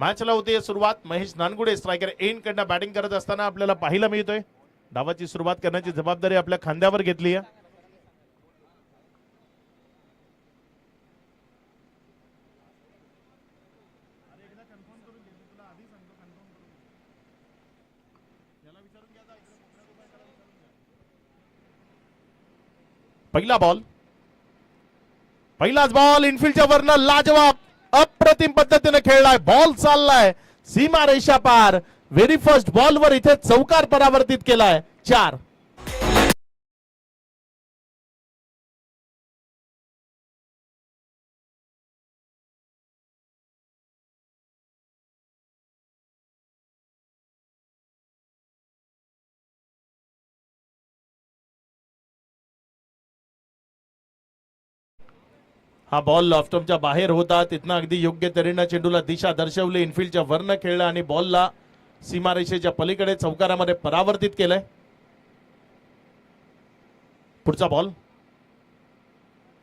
मॅचला होते सुरुवात. महेश नानगुडे स्ट्रायकर एंड कडनं बॅटिंग करत असताना आपल्याला पाहायला मिळतोय. डावाची सुरुवात करण्याची जबाबदारी आपल्या खांद्यावर घेतली आहे. पहिला बॉल, पहिलाच बॉल इनफिल्डच्या वरनं लाजवाब अप्रतिम पद्धतीने खेळलाय. बॉल चाललाय सीमा रेषा पार. व्हेरी फर्स्ट बॉलवर इथे चौकार परावर्तित केलाय. 4. हा बॉल लॉफ्टमच्या बाहेर होता. तिथनं अगदी योग्य तऱ्हेनं चेंडूला दिशा दर्शवली. इनफिल्डच्या वरनं खेळला आणि बॉलला सीमारेषेच्या पलीकडे चौकारामध्ये परावर्तित केलंय. पुढचा बॉल.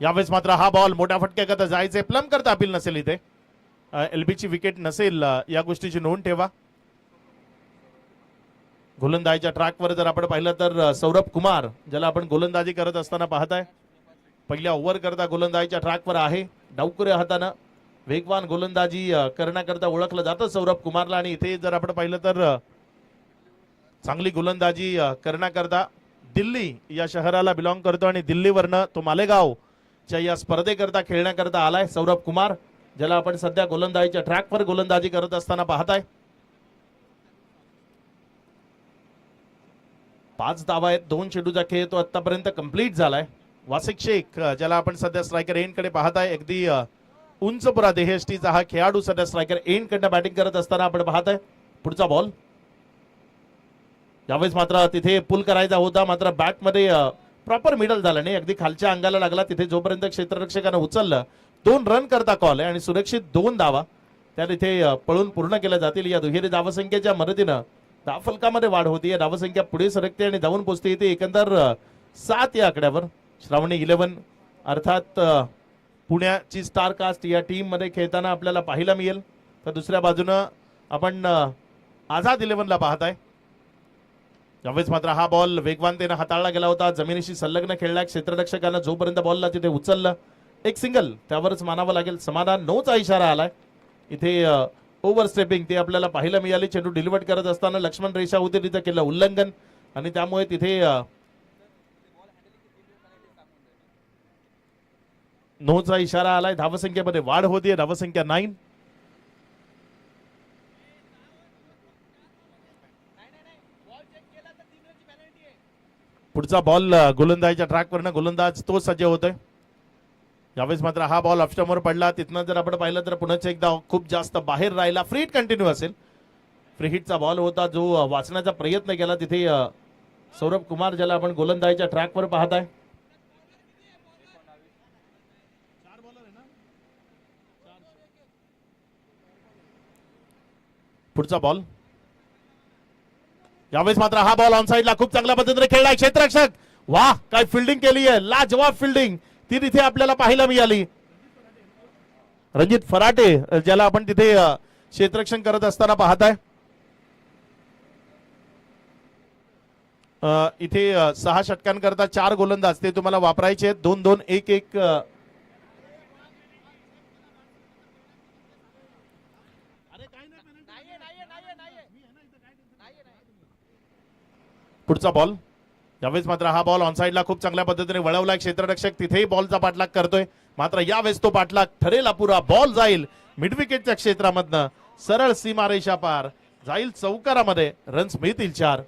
यावेळेस मात्र हा बॉल मोठ्या फटक्याकरता जायचे. प्लम करता अपील नसेल इथे. एलबीची विकेट नसेल या गोष्टीची नोंद ठेवा. गोलंदाजीच्या ट्रॅकवर जर आपण पाहिलं तर सौरभ कुमार ज्याला आपण गोलंदाजी करत असताना पाहताय. पहिल्या ओव्हर करता गोलंदाजीच्या ट्रॅकवर आहे. डावकुऱ्या हातानं वेगवान गोलंदाजी करण्याकरता ओळखलं जातं सौरभ कुमारला. आणि इथे जर आपण पाहिलं तर चांगली गोलंदाजी करण्याकरता दिल्ली या शहराला बिलॉंग करतो आणि दिल्लीवरनं तो मालेगावच्या या स्पर्धेकरता खेळण्याकरता आलाय सौरभ कुमार, ज्याला आपण सध्या गोलंदाजीच्या ट्रॅकवर गोलंदाजी करत असताना पाहताय. 5 धावा आहेत. 2 चेंडूचा खेळ तो आतापर्यंत कंप्लीट झालाय. वासिक शेख ज्याला आपण सध्या स्ट्रायकर एंड कडे पाहताय. अगदी उंच पुरा देहष्टीचा हा खेळाडू सध्या स्ट्रायकर एंड कडनं बॅटिंग करत असताना आपण पाहताय. पुढचा बॉल. यावेळेस मात्र तिथे पुल करायचा होता, मात्र बॅटमध्ये प्रॉपर मिडल झाला नाही. अगदी खालच्या अंगाला लागला. तिथे जोपर्यंत क्षेत्ररक्षकानं उचललं 2 रन करता कॉल आहे आणि सुरक्षित 2 धावा त्या तिथे पळून पूर्ण केल्या जातील. या दुहेरी धावसंख्येच्या मदतीनं धावफलकामध्ये वाढ होतीये. धावसंख्या पुढे सरकते आणि धावून पोहोचते. इथे एकंदर 7 या आकड्यावर श्रावणी 11 अर्थात पुण्याची स्टार कास्ट या टीम मध्ये खेळताना आपल्याला पाहायला मिळेल. तर दुसऱ्या बाजूनं आपण आझाद 11 ला पाहताय. यावेळेस मात्र हा बॉल वेगवानतेने हाताळला गेला होता. जमिनीशी संलग्न खेळला. क्षेत्ररक्षकानं जोपर्यंत बॉलला तिथे उचललं एक सिंगल त्यावरच मानावं लागेल. समाधान. 9चा इशारा आलाय. इथे ओव्हर स्टेपिंग ते आपल्याला पाहायला मिळाली. चेंडू डिलिव्हर करत असताना लक्ष्मण रेषा होती तिथे केलं उल्लंघन आणि त्यामुळे तिथे 9चा इशारा आलाय. धावसंख्येमध्ये वाढ होतीये. धावसंख्या 9. पुढचा बॉल गोलंदाजीच्या ट्रॅकवरनं गोलंदाज तो सज्ज होतोय. यावेळेस मात्र हा बॉल ऑफस्टंपवर पडला. तिथनं जर आपण पाहिलं तर पुन्हा एकदा खूप जास्त बाहेर राहिला. फ्री हिट कंटिन्यू असेल. फ्री हिटचा बॉल होता जो वाचण्याचा प्रयत्न केला तिथे सौरभ कुमार ज्याला आपण गोलंदाजीच्या ट्रॅकवर पाहताय. पुढचा बॉल. यावेळेस मात्र हा बॉल ऑनसाइडला खूप चांगल्या पद्धतीने खेळलाय क्षेत्ररक्षक. वाह काय फिल्डिंग केली आहे. लाजवाब फिल्डिंग ती तिथे आपल्याला पाहायला मिळाली. रणजित फराटे ज्याला आपण तिथे क्षेत्ररक्षण करत असताना पाहताय. इथे 6 षटकांकरता 4 गोलंदाज ते तुम्हाला वापरायचे आहेत. 2-2 1-1 पुढचा बॉल. यावेळेस मात्र हा बॉल ऑनसाइडला खूप चांगल्या पद्धतीने वळवलाय. क्षेत्ररक्षक तिथेही बॉलचा पाठलाग करतोय. मात्र यावेळेस तो पाठलाग ठरेल अपुरा. बॉल जाईल मिड विकेटच्या क्षेत्रामधनं सरळ सीमारेषा पार जाईल चौकारामध्ये. रन्स मिळतील 4.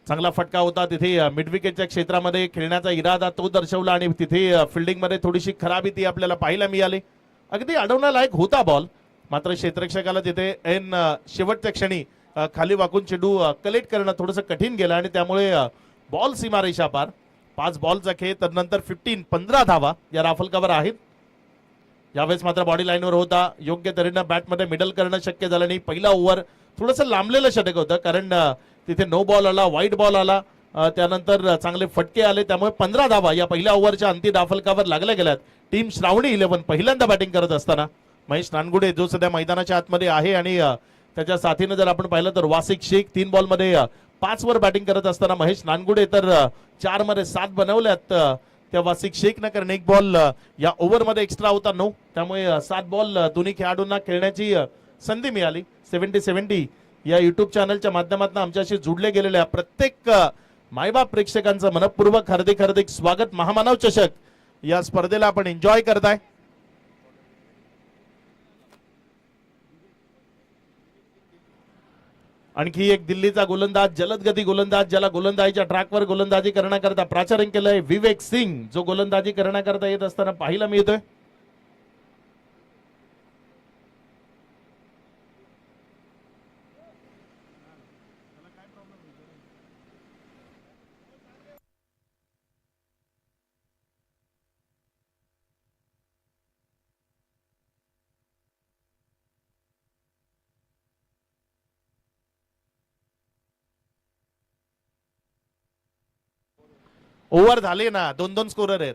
चांगला फटका होता तिथे मिड विकेटच्या क्षेत्रामध्ये खेळण्याचा इरादा तो दर्शवला आणि तिथे फिल्डिंग मध्ये थोडीशी खराबी ती आपल्याला पाहायला मिळाली. अगदी अडवण्यालायक होता बॉल, मात्र क्षेत्ररक्षकाला तिथे ऐन शेवटच्या क्षणी खाली वाकून चेंडू कलेक्ट करणं थोडंसं कठीण गेलं आणि त्यामुळे बॉल सीमारेषा पार. 5 बॉलचा खेळ तर नंतर 15 धावा या राफलकावर आहेत. यावेळेस मात्र बॉडी लाईनवर होता. योग्य तऱ्हेनं बॅटमध्ये मिडल करणं शक्य झालं नाही. पहिला ओव्हर थोडंसं लांबलेलं षटक होतं, कारण तिथे नो बॉल आला, व्हाईट बॉल आला, त्यानंतर चांगले फटके आले, त्यामुळे 15 धावा या पहिल्या ओव्हरच्या अंतिम डाफलकावर लागल्या गेल्यात. टीम श्रावणी 11 पहिल्यांदा बॅटिंग करत असताना महेश नानगुडे जो सध्या मैदानाच्या आतमध्ये आहे आणि त्याच्या साथीने जर आपण पाहिलं तर वासिक शेख 3 बॉलमध्ये 5 वर बॅटिंग करत असताना महेश नानगुडे तर 4 मध्ये 7 बनवल्यात त्या वासिक शेखनं, कारण एक बॉल या ओव्हरमध्ये एक्स्ट्रा होता 9, त्यामुळे 7 बॉल दोन्ही खेळाडूंना खेळण्याची संधी मिळाली. 70-70 या युट्यूब चॅनलच्या माध्यमातून आमच्याशी जुडले गेलेल्या प्रत्येक मायबाप प्रेक्षकांचं मनपूर्वक हार्दिक हार्दिक स्वागत. महामानव चषक या स्पर्धेला आपण एन्जॉय करताय. आणखी एक दिल्लीचा गोलंदाज, जलदगती गोलंदाज, ज्याला गोलंदाजीच्या ट्रॅकवर गोलंदाजी करण्याकरता प्राचार्य केलंय विवेक सिंग, जो गोलंदाजी करण्याकरता येत असताना पाहायला मिळतोय. ओव्हर झाले ना, 2-2 स्कोरर आहेत.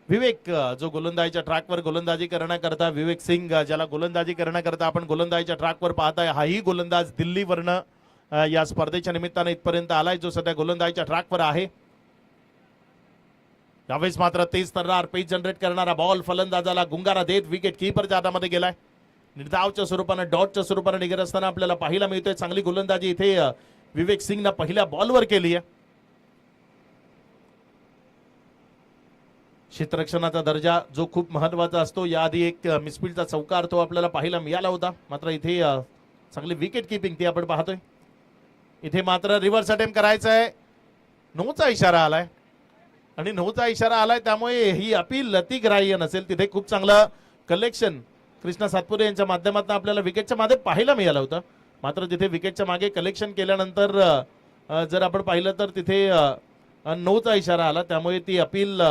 विवेक जो गोलंदाजीच्या ट्रॅकवर गोलंदाजी करण्याकरता, विवेक सिंग ज्याला गोलंदाजी करण्याकरता आपण गोलंदाजीच्या ट्रॅकवर पाहताय, हाही गोलंदाज दिल्लीवरनं या स्पर्धेच्या निमित्ताने इथपर्यंत आलाय, जो सध्या गोलंदाजीच्या ट्रॅकवर आहे. यावेळेस मात्र तेज तर्रार पेज जनरेट करणारा बॉल फलंदाजाला गुंगारा देत विकेट कीपरच्या हातामध्ये गेलाय. निर्धावच्या स्वरूपानं, डॉटच्या स्वरूपानं निघत असताना आपल्याला पाहायला मिळतोय. चांगली गोलंदाजी इथे विवेक सिंगनं पहिल्या बॉलवर केली आहे. क्षेत्ररक्षणाचा दर्जा जो खूप महत्वाचा असतो, याआधी एक मिसफील्डचा चौकार तो आपल्याला पाहायला मिळाला होता, मात्र इथे चांगली विकेट किपिंग ती आपण पाहतोय. इथे मात्र रिव्हर्स अटेम्प्ट करायचा आहे, 9चा इशारा आलाय आणि 9चा इशारा आलाय, त्यामुळे ही अपील अतिग्राह्य नसेल. तिथे खूप चांगलं कलेक्शन कृष्णा सातपुते यांच्या माध्यमातून आपल्याला विकेटच्या मागे पाहायला मिळालं होतं, मात्र तिथे विकेटच्या मागे कलेक्शन केल्यानंतर जर आपण पाहिलं तर तिथे 9चा इशारा आला, त्यामुळे ती अपील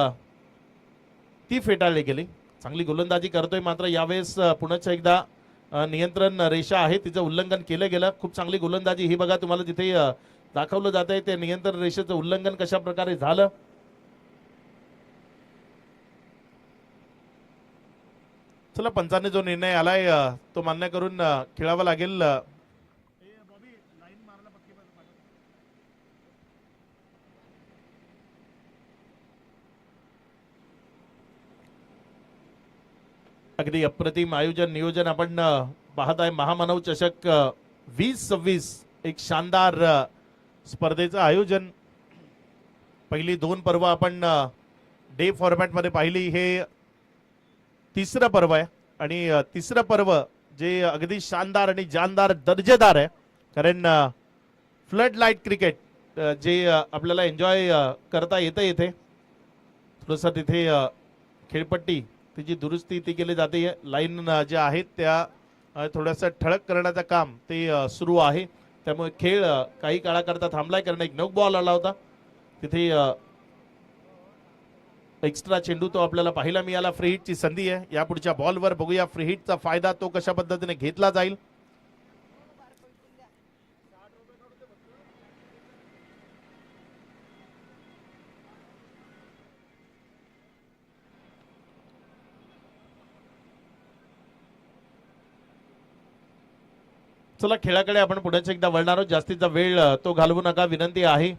ती फेटाळली गेली. चांगली गोलंदाजी करतोय, मात्र यावेळेस पुन्हा एकदा नियंत्रण रेषा आहे तिचं उल्लंघन केलं गेलं. खूप चांगली गोलंदाजी ही बघा, तुम्हाला तिथे दाखवलं जात आहे ते नियंत्रण रेषेचं उल्लंघन कशा प्रकारे झालं. चला, पंचांनी जो निर्णय आलाय तो मान्य करून खेळावा लागेल. अगदी अप्रतिम आयोजन नियोजन आपण पाहत आहे. महामानव चषक 2026 एक शानदार स्पर्धेचं आयोजन. पहिली 2 पर्व आपण डे फॉर्मॅट मध्ये पाहिली, हे तिसरं पर्व आहे आणि तिसरं पर्व जे अगदी शानदार आणि जानदार दर्जेदार आहे, कारण फ्लड लाईट क्रिकेट जे आपल्याला एन्जॉय करता येतं. इथे थोडंसं तिथे खेळपट्टी तिची दुरुस्ती ती केली जाते, लाईन ज्या आहेत त्या थोडंसं ठळक करण्याचं काम ते सुरू आहे, त्यामुळे खेळ काही काळाकरता थांबलाय, कारण एक नो बॉल आला होता तिथे. एक्स्ट्रा चेंडू तो आपल्याला पाहायला मिळाला. फ्री हिटची संधी आहे या पुढच्या बॉलवर, बघूया फ्री हिटचा फायदा तो कशा पद्धतीने घेतला जाईल. चला, खेळाकडे आपण पुढेच एकदा वळणार आहोत, जास्तीचा वेळ तो घालवू नका विनंती आहे.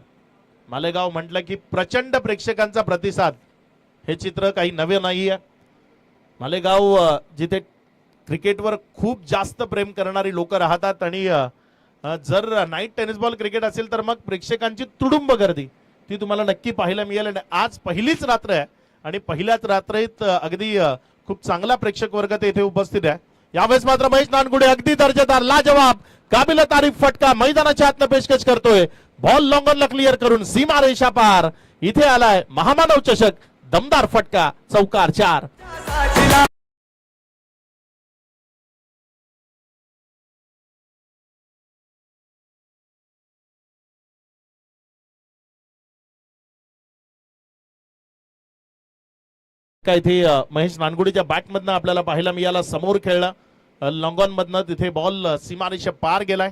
मालेगाव म्हटलं की प्रचंड प्रेक्षकांचा प्रतिसाद, हे चित्र काही नवे नाही आहे. मालेगाव जिथे क्रिकेटवर खूप जास्त प्रेम करणारी लोक राहतात आणि जर नाईट टेनिस बॉल क्रिकेट असेल तर मग प्रेक्षकांची तुडुंब गर्दी ती तुम्हाला नक्की पाहायला मिळेल. आज पहिलीच रात्र आहे आणि पहिल्याच रात्रीत अगदी खूप चांगला प्रेक्षक वर्ग इथे उपस्थित आहे. यावेळेस मात्र महेश नानगुडे अगदी दर्जेदार लाजवाब काबिल तारीफ फटका मैदानाच्या आतनं पेशकश करतोय. बॉल लॉंगॉनला क्लिअर करून सीमा रेषा पार. इथे आलाय महामानव चषक दमदार फटका, चौकार 4. काय इथे महेश नानगुडेच्या बॅटमधनं आपल्याला पाहायला मिळाला. समोर खेळला लॉंग ऑन मधनं, तिथे बॉल सीमारेषा पार गेलाय.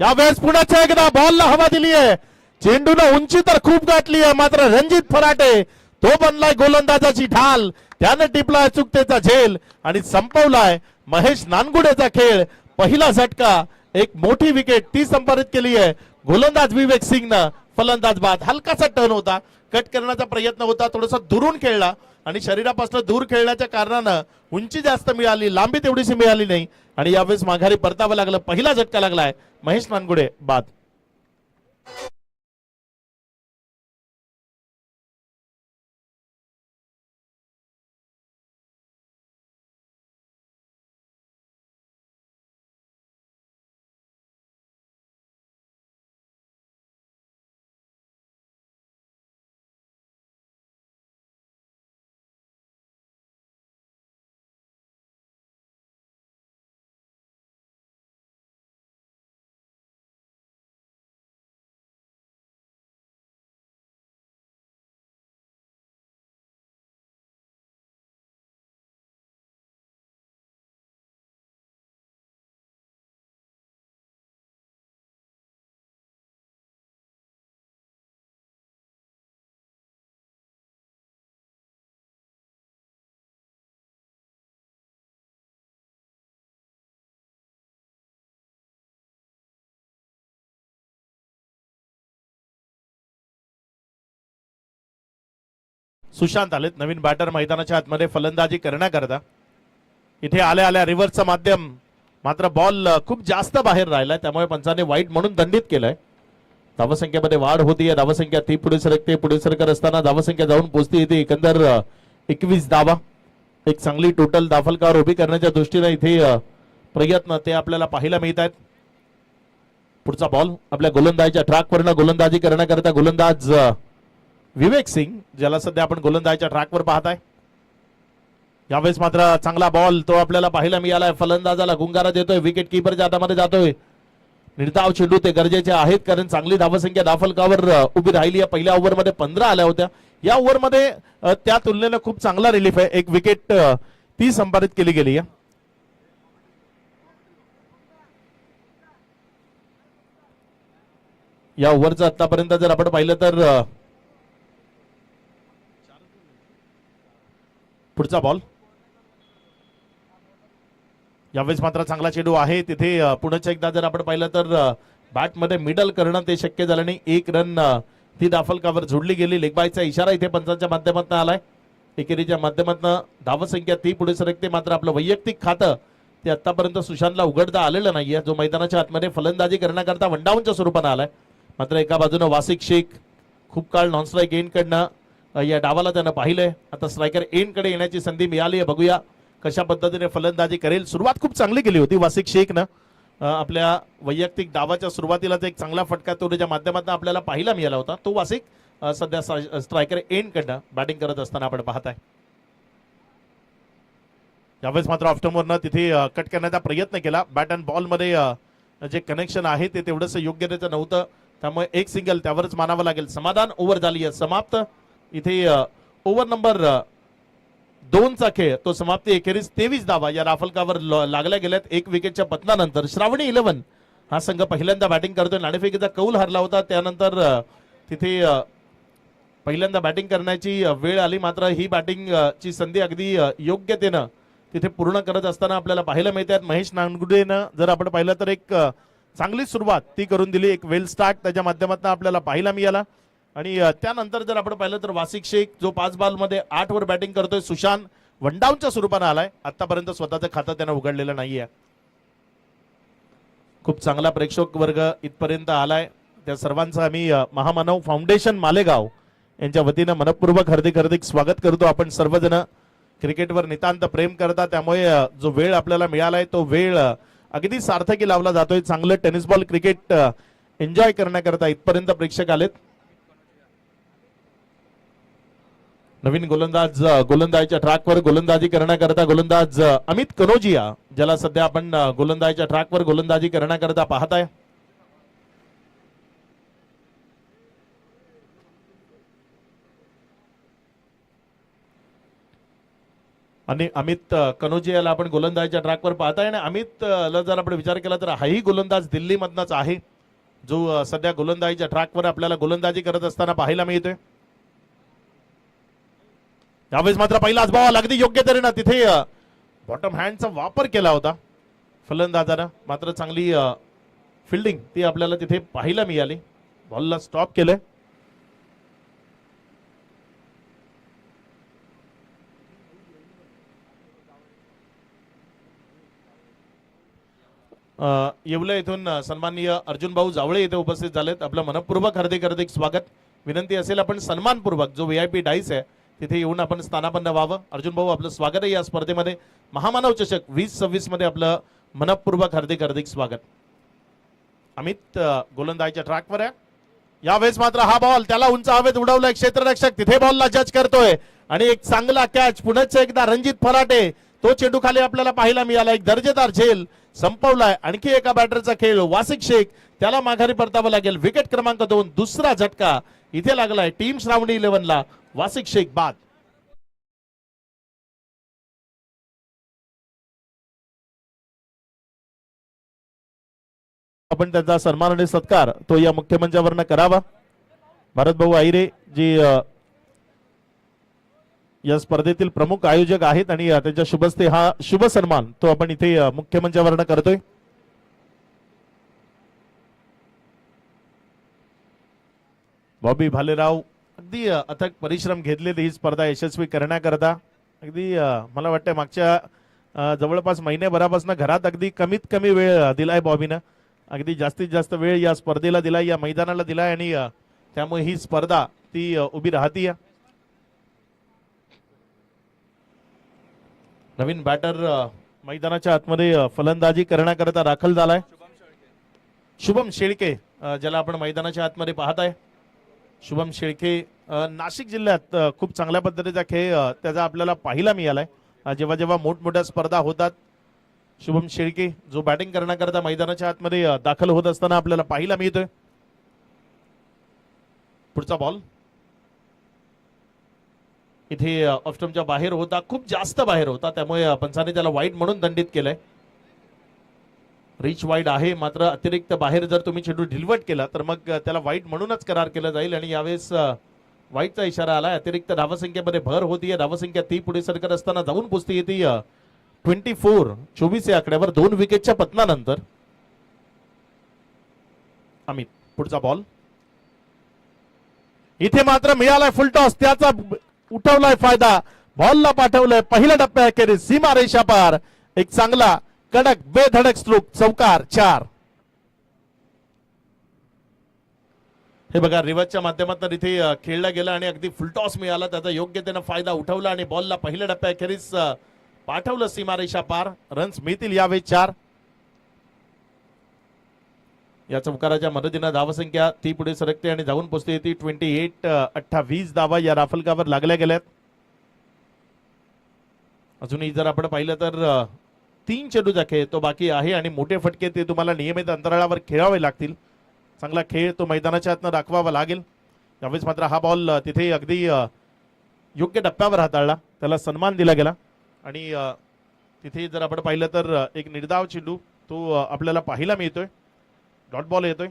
यावेळेस पुण्याच्या एकदा बॉलला हवा दिली आहे. चेंडूनं उंची तर खूप गाठली आहे, मात्र रणजित फराटे तो बनलाय गोलंदाजाची ढाल. त्यानं टिपलाय चुकतेचा झेल आणि संपवलाय महेश नानगुडेचा खेळ. पहिला झटका, एक मोठी विकेट ती संपादित केली आहे गोलंदाज विवेक सिंगनं. फलंदाज बाद, हलकासा टर्न होता, कट करण्याचा प्रयत्न होता, थोडासा दुरून खेळला आणि शरीरापासून दूर खेळण्याच्या कारणानं उंची जास्त मिळाली, लांबी तेवढीशी मिळाली नाही आणि यावेळेस माघारी परतावं लागलं. पहिला झटका लागलाय, महेश नानगुडे बाद. सुशांत आलेत नवीन बॅटर मैदानाच्या आतमध्ये फलंदाजी करण्याकरता. इथे आल्या आल्या रिव्हर्सचं माध्यम, मात्र बॉल खूप जास्त बाहेर राहिलाय, त्यामुळे पंचाने वाईट म्हणून दंडित केलंय. धावसंख्येमध्ये वाढ होतीये, धावसंख्या ती पुढे सरकते. पुढे सरकत असताना धावसंख्या जाऊन पोहोचते इथे एकंदर 21 धावा. एक चांगली टोटल धावफलकावर उभी करण्याच्या दृष्टीने इथे प्रयत्न ते आपल्याला पाहायला मिळत आहेत. पुढचा बॉल आपल्या गोलंदाजीच्या ट्रॅकवरनं गोलंदाजी करण्याकरता गोलंदाज विवेक सिंग, ज्याला सध्या आपण गोलंदाजीच्या ट्रॅकवर पाहताय. यावेळेस मात्र चांगला बॉल तो आपल्याला पाहायला मिळालाय. फलंदाजाला गुंगारा देतोय, विकेट किपरच्या हातामध्ये जातोय. निर्धाव चेंडू ते गरजेचे आहेत, कारण चांगली धावसंख्या धावफलकावर उभी राहिली आहे. पहिल्या ओव्हरमध्ये 15 आल्या होत्या, या ओव्हरमध्ये त्या तुलनेनं खूप चांगला रिलीफ आहे. एक विकेट ती संपादित केली गेली आहे. या ओव्हरचं आतापर्यंत जर आपण पाहिलं तर पुढचा बॉल, यावेळेस मात्र चांगला चेंडू आहे तिथे. पुण्याच्या एकदा जर आपण पाहिलं तर बॅटमध्ये मिडल करणं ते शक्य झालं नाही. एक रन ती धावफलकावर जोडली गेली. लेगबायचा इशारा इथे पंचांच्या माध्यमातून आलाय. एकेरीच्या माध्यमातून धावसंख्या ती पुढे सरकते, मात्र आपलं वैयक्तिक खातं ते आतापर्यंत सुशांतला उघडता आलेलं नाहीये, जो मैदानाच्या आतमध्ये फलंदाजी करण्याकरता वनडाऊनच्या स्वरूपानं आलाय. मात्र एका बाजूने वासिक शेख खूप काळ नॉन स्ट्राईक एंड कडनं या डावाला त्यानं पाहिलंय. आता स्ट्रायकर एंड कडे येण्याची संधी मिळाली आहे. बघूया कशा पद्धतीने फलंदाजी करेल. सुरुवात खूप चांगली केली होती वासिक शेखनं. आपल्या वैयक्तिक डावाच्या सुरुवातीलाच एक चांगला फटका तोडीच्या माध्यमातून आपल्याला पाहायला मिळाला होता. तो वासिक सध्या स्ट्रायकर एंड कडनं बॅटिंग करत असताना आपण पाहताय. यावेळेस मात्र ऑफ्टमवरनं तिथे कट करण्याचा प्रयत्न केला. बॅट अँड बॉल मध्ये जे कनेक्शन आहे ते तेवढंच योग्यतेचं नव्हतं, त्यामुळे एक सिंगल त्यावरच मानावं लागेल. समाधान ओव्हर झाली आहे समाप्त. इथे ओव्हर नंबर 2 चा खेळ तो समाप्ती. एखेरीस 23 धावा या राफलकावर लागल्या गेल्यात. एक विकेटच्या पतनानंतर श्रावणी 11 हा संघ पहिल्यांदा बॅटिंग करतोय. नाणेफेकीचा कौल हरला होता, त्यानंतर तिथे पहिल्यांदा बॅटिंग करण्याची वेळ आली. मात्र ही बॅटिंग ची संधी अगदी योग्यतेनं तिथे पूर्ण करत असताना आपल्याला पाहायला मिळतात. महेश नानगुडेनं जर आपण पाहिलं तर एक चांगली सुरुवात ती करून दिली. एक वेल स्टार्ट त्याच्या माध्यमातून आपल्याला पाहायला मिळाला. आणि त्यानंतर जर आपण पाहिलं तर वासिक शेख जो 5 बॉलमध्ये 8 वर बॅटिंग करतोय. सुशांत वनडाऊनच्या स्वरूपानं आलाय. आतापर्यंत स्वतःचं खातं त्यानं उघडलेलं नाहीये. खूप चांगला प्रेक्षक वर्ग इथपर्यंत आलाय. त्या सर्वांचं आम्ही महामानव फाउंडेशन मालेगाव यांच्या वतीनं मनपूर्वक हार्दिक स्वागत करतो. आपण सर्वजण क्रिकेटवर नितांत प्रेम करता, त्यामुळे जो वेळ आपल्याला मिळालाय तो वेळ अगदी सार्थकी लावला जातोय. चांगलं टेनिस बॉल क्रिकेट एन्जॉय करण्याकरता इथपर्यंत प्रेक्षक आलेत. नवीन गोलंदाज गोलंदाजीच्या ट्रॅकवर गोलंदाजी करण्याकरता गोलंदाज अमित कनोजिया, ज्याला सध्या आपण गोलंदाजीच्या ट्रॅकवर गोलंदाजी करण्याकरता पाहताय. आणि अमित कनोजियाला आपण गोलंदाजीच्या ट्रॅकवर पाहताय. आणि अमित ला जर आपण विचार केला तर हाही गोलंदाज दिल्लीमधनच आहे, जो सध्या गोलंदाजीच्या ट्रॅकवर आपल्याला गोलंदाजी करत असताना पाहायला मिळतोय. यावेळेस मात्र पहिलाच बॉल अगदी योग्य तऱ्हेनं तिथे बॉटम हँडचा वापर केला होता फलंदाजानं, मात्र चांगली फिल्डिंग ती आपल्याला तिथे पाहायला मिळाली. बॉलला स्टॉप केलंय. येवले इथून सन्माननीय अर्जुन भाऊ जावळे इथे उपस्थित झालेत. आपलं मनपूर्वक हार्दिक स्वागत. विनंती असेल आपण सन्मानपूर्वक जो VIP डाईस आहे तिथे येऊन आपण स्थानापन्न व्हावं. अर्जुन भाऊ आपलं स्वागत आहे या स्पर्धेमध्ये. महामानव चषक 2026 मध्ये आपलं मनपूर्वक हार्दिक स्वागत. अमित गोलंदाजीच्या ट्रॅकवर आहे. यावेळेस मात्र हा बॉल त्याला उंच हवेत उडवलाय क्षेत्ररक्षक, तिथे बॉलला जज करतोय आणि एक चांगला कॅच. पुन्हा एकदा रणजित फराटे तो चेंडू खाली आपल्याला पाहायला मिळाला. एक दर्जेदार झेल संपवलाय. आणखी एका बॅटरचा खेळ वासिक शेख, त्याला माघारी परतावं लागेल. विकेट क्रमांक 2, दुसरा झटका इथे लागलाय टीम श्रावणी 11 ला. वासिक शेख बाद. आपण त्यांचा सन्मान आणि सत्कार तो या मुख्य मंचावरनं करावा. भारत भाऊ आहिरे जी या स्पर्धेतील प्रमुख आयोजक आहेत आणि त्यांच्या शुभस्ते हा शुभ सन्मान तो आपण इथे मुख्य मंचावरनं करतोय. बॉबी भालेराव अगदी अथक परिश्रम घेतलेले ही स्पर्धा यशस्वी करण्याकरता. अगदी मला वाटतं मागच्या जवळपास महिन्याभरापासून घरात अगदी कमीत कमी वेळ दिलाय बॉबीनं. अगदी जास्तीत जास्त वेळ या स्पर्धेला दिलाय, या मैदानाला दिलाय आणि त्यामुळे ही स्पर्धा ती उभी राहतीय. नवीन बॅटर मैदानाच्या आतमध्ये फलंदाजी करण्याकरता दाखल झालाय शुभम शेळके, ज्याला आपण मैदानाच्या आतमध्ये पाहताय. शुभम शेळके नाशिक जिल्ह्यात खूप चांगल्या पद्धतीचा खेळ त्याचा आपल्याला पाहायला मिळालाय. जेव्हा जेव्हा मोठमोठ्या स्पर्धा होतात शुभम शेळके जो बॅटिंग करण्याकरता मैदानाच्या आतमध्ये दाखल होत असताना आपल्याला पाहायला मिळतोय. पुढचा बॉल इथे ऑफस्टम्पच्या बाहेर होता, खूप जास्त बाहेर होता, त्यामुळे पंचाने त्याला वाईड म्हणून दंडित केलंय. रिच वाईड आहे, मात्र अतिरिक्त बाहेर जर तुम्ही चेंडू ढिलवट केला तर मग त्याला वाईड म्हणूनच करार केला जाईल. आणि यावेळेस वाईडचा इशारा आलाय. अतिरिक्त धावसंख्येमध्ये भर होतीये. धावसंख्या ती पुढे सरकत असताना जाऊन पोचती येते 24 या आकड्यावर 2 विकेटच्या पतनानंतर. अमित पुढचा बॉल इथे मात्र मिळालाय फुल टॉस, त्याचा उठवलाय फायदा. बॉलला पाठवलंय पहिल्या टप्प्याखेरीज सीमा रेषा पार. एक चांगला कडक बेधडक स्ट्रोक, चौकार 4. हे बघा रिवर्सच्या माध्यमातून इथे खेळला गेला आणि अगदी फुलटॉस मिळाला, त्याचा योग्यतेनं फायदा उठवला आणि बॉलला पहिल्या टप्प्याखेरीज पाठवलं सीमारेषा पार. रन्स मिळतील यावेळी 4. या चौकाराच्या मदतीनं धावसंख्या ती पुढे सरकते आणि जाऊन पोहोचते येते 28 धावा या राफलकावर लागल्या गेल्यात. अजूनही जर आपण पाहिलं तर 3 चेंडूचा खेळ तो बाकी आहे आणि मोठे फटके ते तुम्हाला नियमित अंतराळावर खेळावे लागतील. चांगला खेळ तो मैदानाच्या आतनं दाखवावा लागेल. यावेळेस मात्र हा बॉल तिथे अगदी योग्य टप्प्यावर हाताळला, त्याला सन्मान दिला गेला आणि तिथे जर आपण पाहिलं तर एक निर्धाव चेंडू तो आपल्याला पाहायला मिळतोय. डॉट बॉल येतोय.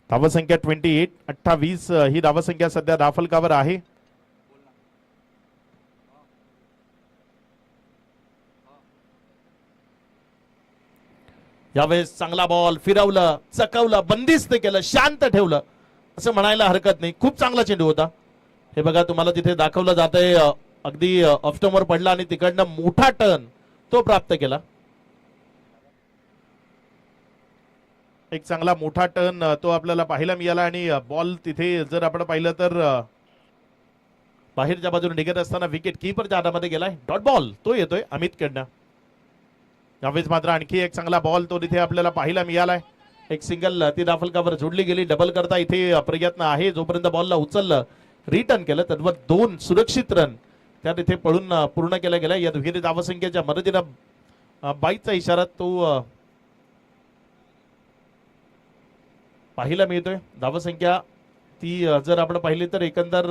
धावसंख्या 28 ही धावसंख्या सध्या राफलकावर आहे. यावेळेस चांगला बॉल फिरवलं, चकवलं, बंदिस्त केलं, शांत ठेवलं असं म्हणायला हरकत नाही. खूप चांगला चेंडू होता. हे बघा तुम्हाला तिथे दाखवलं जातंय अगदी ऑफस्टम्पवर पडला आणि तिकडनं मोठा टर्न तो प्राप्त केला. एक चांगला मोठा टर्न तो आपल्याला पाहायला मिळाला आणि बॉल तिथे जर आपण पाहिलं तर बाहेरच्या बाजूने निघत असताना विकेट कीपरच्या हातामध्ये गेलाय. डॉट बॉल तो येतोय अमित कडनं. यावेळेस मात्र आणखी एक चांगला बॉल तो तिथे आपल्याला पाहायला मिळालाय. एक सिंगल ती दाफलकावर जोडली गेली. डबल करता इथे प्रयत्न आहे. जोपर्यंत बॉलला उचललं रिटर्न केलं तद्वत 2 सुरक्षित रन त्या तिथे पळून पूर्ण केल्या गेल्या. या दुहेरी धावसंख्येच्या मदतीनं 22चा इशारा तो पाहायला मिळतोय. धावसंख्या ती जर आपण पाहिली तर एकंदर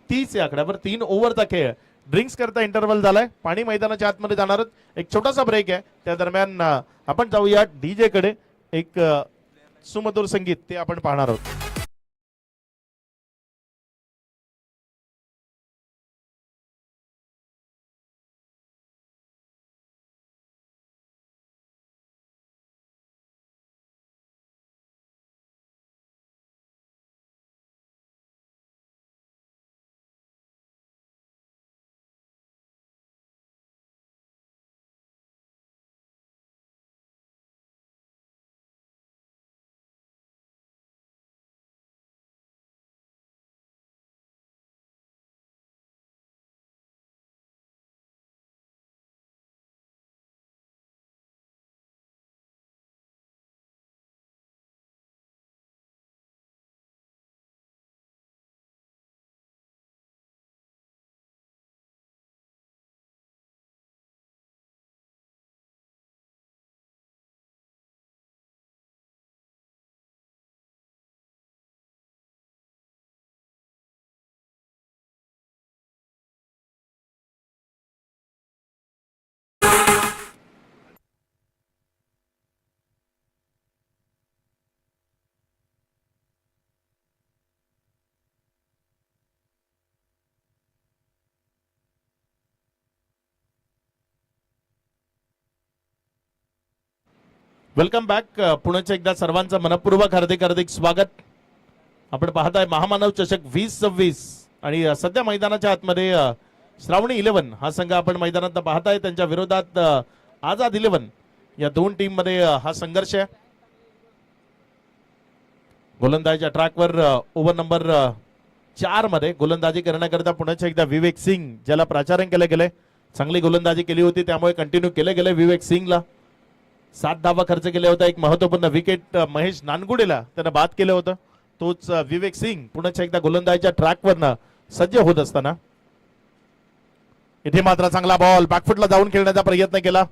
30 या आकड्यावर 3 ओव्हरचा खेळ. ड्रिंक्स करता इंटरव्हल झालाय. पाणी मैदानाच्या आतमध्ये जाणार. एक छोटासा ब्रेक आहे. त्या दरम्यान आपण जाऊया डीजे कडे. एक सुमधुर संगीत ते आपण पाहणार आहोत. Welcome back. पुण्याच्या एकदा सर्वांचं मनपूर्वक हार्दिक हार्दिक स्वागत. आपण पाहताय महामानव चषक 2026 आणि सध्या मैदानाच्या आतमध्ये श्रावणी 11 हा संघ आपण मैदानात पाहताय. त्यांच्या विरोधात आझाद 11 या दोन टीम मध्ये हा संघर्ष आहे. गोलंदाजीच्या ट्रॅकवर ओव्हर नंबर 4 मध्ये गोलंदाजी करण्याकरता पुण्याच्या एकदा विवेक सिंग ज्याला प्राचार्य केले गेले. चांगली गोलंदाजी केली होती त्यामुळे कंटिन्यू केले गेले. विवेक सिंगला 7 धावा खर्च केले होता. एक महत्वपूर्ण विकेट महेश नानगुडेला त्यानं बाद केलं होतं. तोच विवेक सिंग पुण्याच्या एकदा गोलंदाजीच्या ट्रॅकवर सज्ज होत असताना इथे मात्र चांगला बॉल बॅकफुटला जाऊन खेळण्याचा प्रयत्न केला.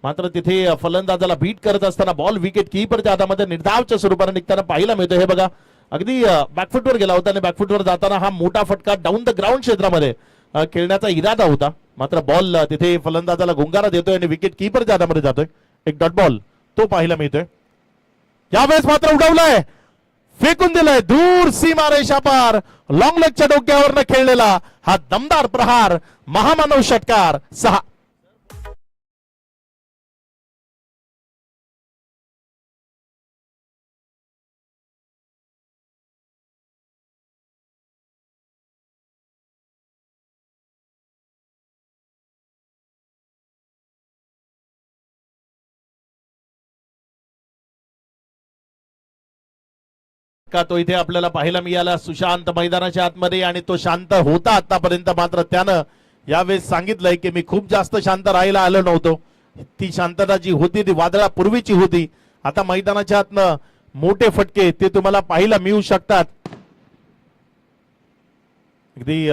मात्र तिथे फलंदाजाला बीट करत असताना बॉल विकेट कीपरच्या हातामध्ये निर्धावच्या स्वरूपाने निघताना पाहायला मिळतो. हे बघा अगदी बॅकफुटवर गेला होता आणि बॅकफुटवर जाताना हा मोठा फटका डाऊन द ग्राउंड क्षेत्रामध्ये खेळण्याचा इरादा होता. मात्र बॉल तिथे फलंदाजाला गुंगारा देतोय आणि विकेट कीपरच्या हातामध्ये जातोय. एक डॉट बॉल तो पाहायला मिळतोय. यावेळेस मात्र उडवलाय फेकून दिलाय दूर सीमा रेषा पार. लॉंग लेगच्या डोक्यावर खेळलेला हा दमदार प्रहार. महामानव षटकार 6. का तो इथे आपल्याला पाहायला मिळाला सुशांत मैदानाच्या आतमध्ये आणि तो शांत होता आतापर्यंत. मात्र त्यानं यावेळेस सांगितलंय की मी खूप जास्त शांत राहायला आलो नव्हतो. ती शांतता जी होती ती वादळापूर्वीची होती. आता मैदानाच्या आतनं मोठे फटके ते तुम्हाला पाहायला मिळू शकतात. अगदी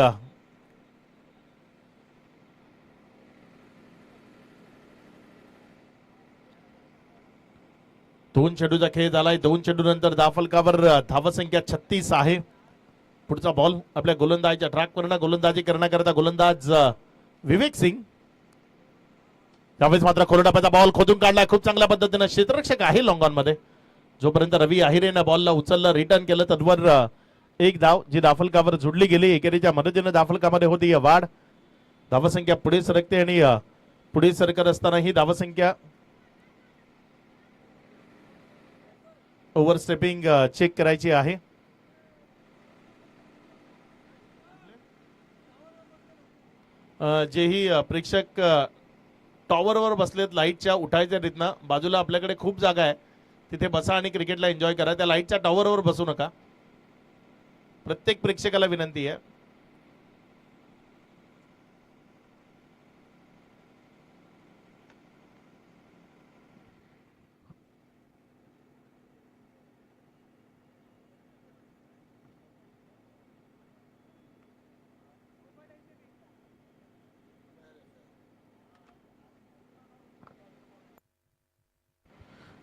दोन चेंडूचा खेळ झालाय. 2 चेंडू नंतर धावफलकावर धावसंख्या 36 आहे. पुढचा बॉल आपल्या गोलंदाजीच्या ट्रॅकवर गोलंदाजी करण्याकरता गोलंदाज विवेक सिंग. त्यावेळेस मात्र कोरडापाचा बॉल खोदून काढलाय खूप चांगल्या पद्धतीने. क्षेत्ररक्षक आहे लॉंग ऑन मध्ये. जोपर्यंत रवी आहिरेनं बॉलला उचललं रिटर्न केलं तद्वर एक धाव जी धावफलकावर जोडली गेली. एकेरीच्या मदतीने धावफलकामध्ये होती वाढ. धावसंख्या पुढे सरकते आणि पुढे सरकत असताना ही धावसंख्या ओव्हरस्टेपिंग चेक करायची आहे. जेही प्रेक्षक टॉवरवर बसलेत लाईटच्या उठायच्या रीतनं बाजूला आपल्याकडे खूप जागा आहे तिथे बसा आणि क्रिकेटला एन्जॉय करा. त्या लाईटच्या टॉवरवर बसू नका. प्रत्येक प्रेक्षकाला विनंती आहे.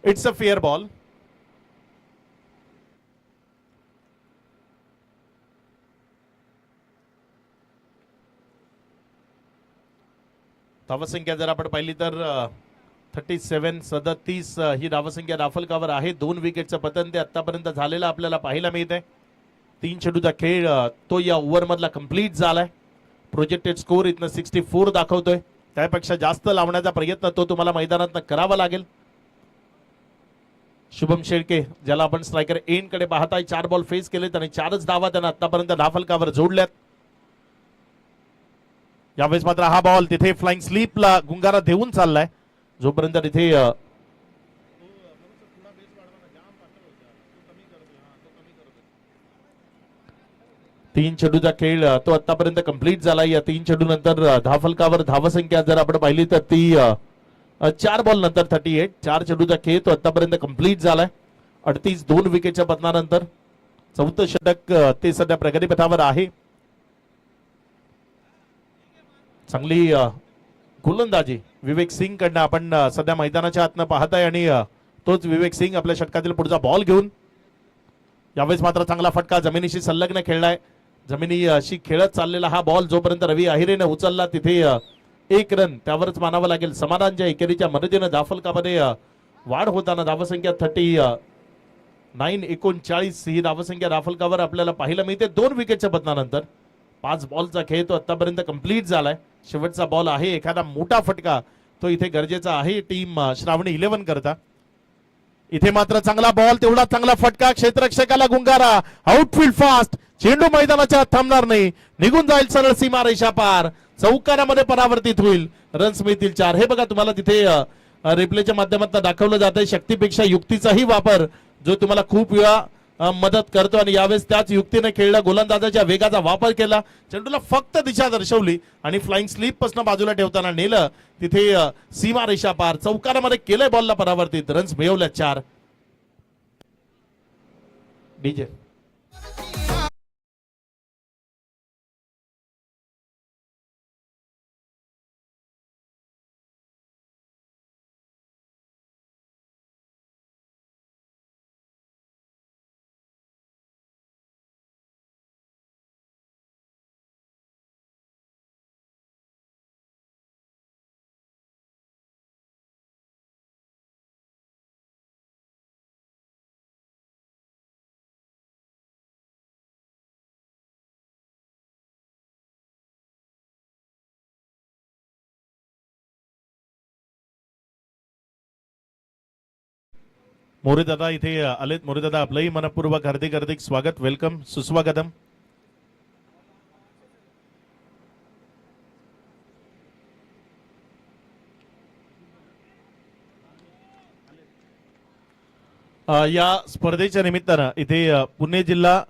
It's a fair ball. धावसंख्या जर आपण पाहिली तर 37 ही धावसंख्या राफलकावर आहे. 2 विकेटचं पतन ते आतापर्यंत झालेलं आपल्याला पाहायला मिळत आहे. 3 चेंडूचा खेळ तो या ओव्हर मधला कंप्लीट झालाय. प्रोजेक्टेड स्कोर इथनं 64 दाखवतोय. त्यापेक्षा जास्त लावण्याचा प्रयत्न तो तुम्हाला मैदानात करावा लागेल. शुभम शेळके ज्याला आपण स्ट्रायकर एंड कडे पाहताय, 4 बॉल फेस केलेत आणि 4च धावा त्यांना आतापर्यंत धाफलकावर जोडल्यात. यावेळेस मात्र हा बॉल तिथे फ्लाइंग स्लीपला गुंगारा देऊन चाललाय. जोपर्यंत तिथे 3 चेंडूचा खेळ तो आतापर्यंत कंप्लीट झाला. या 3 चेंडू नंतर धाफलकावर धावसंख्या जर आपण पाहिली तर ती 4 बॉल नंतर 38. 4 चेंडूचा खेळ तो आतापर्यंत कंप्लीट झालाय. 38 2 विकेटच्या पतनानंतर 4थं षटक ते सध्या प्रगतीपथावर आहे. चांगली गोलंदाजी विवेक सिंग कडनं आपण सध्या मैदानाच्या आतनं पाहताय आणि तोच विवेक सिंग आपल्या षटकातील पुढचा बॉल घेऊन यावेळेस मात्र चांगला फटका जमिनीशी संलग्न खेळलाय. जमिनीशी खेळत चाललेला हा बॉल जोपर्यंत रवी अहिरेने उचलला तिथे 1 रन त्यावरच मानावं लागेल. समाधानच्या एकेरीच्या मदतीनं धाफलकामध्ये वाढ होताना धावसंख्या 39 ही धावसंख्या धाफलकावर आपल्याला पाहायला मिळते. 2 विकेटच्या पतनानंतर 5 बॉलचा खेळ तो आतापर्यंत कंप्लीट झालाय. शेवटचा बॉल आहे. एखादा मोठा फटका तो इथे गरजेचा आहे टीम श्रावणी 11 करता. इथे मात्र चांगला बॉल, तेवढा चांगला फटका, क्षेत्ररक्षकाला गुंगारा, आउटफील्ड फास्ट, चेंडू मैदानाच्या थांबणार नाही, निघून जाईल सरळ सीमा रेषा पार, चौकारामध्ये परावर्तित होईल. रन्स मिळतील 4. हे बघा तुम्हाला तिथे रिप्लेच्या माध्यमातून दाखवलं जात आहे शक्तीपेक्षा युक्तीचाही वापर जो तुम्हाला खूप वेळा मदत करतो आणि यावेळेस त्याच युक्तीने खेळला. गोलंदाजाच्या वेगाचा वापर केला, चेंडूला फक्त दिशा दर्शवली आणि फ्लाइंग स्लीप पासून बाजूला ठेवताना नेलं तिथे सीमा रेषा पार. चौकारामध्ये केलंय बॉलला परावर्तित. रन्स मिळवल्या 4. डीजे मोरेदादा इथे आलेत. मोरेदादा आपलंही मनपूर्वक हार्दिक हार्दिक स्वागत, वेलकम, सुस्वागतम. या स्पर्धेच्या निमित्तानं इथे पुणे जिल्हा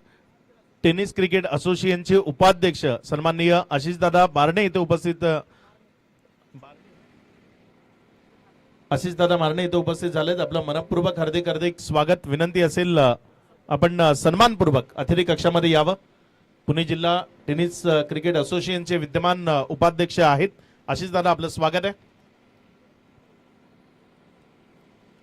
टेनिस क्रिकेट असोसिएशनचे उपाध्यक्ष सन्माननीय आशिषदादा बारणे इथे उपस्थित झालेत. आपलं मनपूर्वक हार्दिक हार्दिक स्वागत. विनंती असेल आपण सन्मानपूर्वक अतिथी कक्षामध्ये यावं. पुणे जिल्हा टेनिस क्रिकेट असोसिएशनचे विद्यमान उपाध्यक्ष आहेत आशिषदादा, आपलं स्वागत आहे.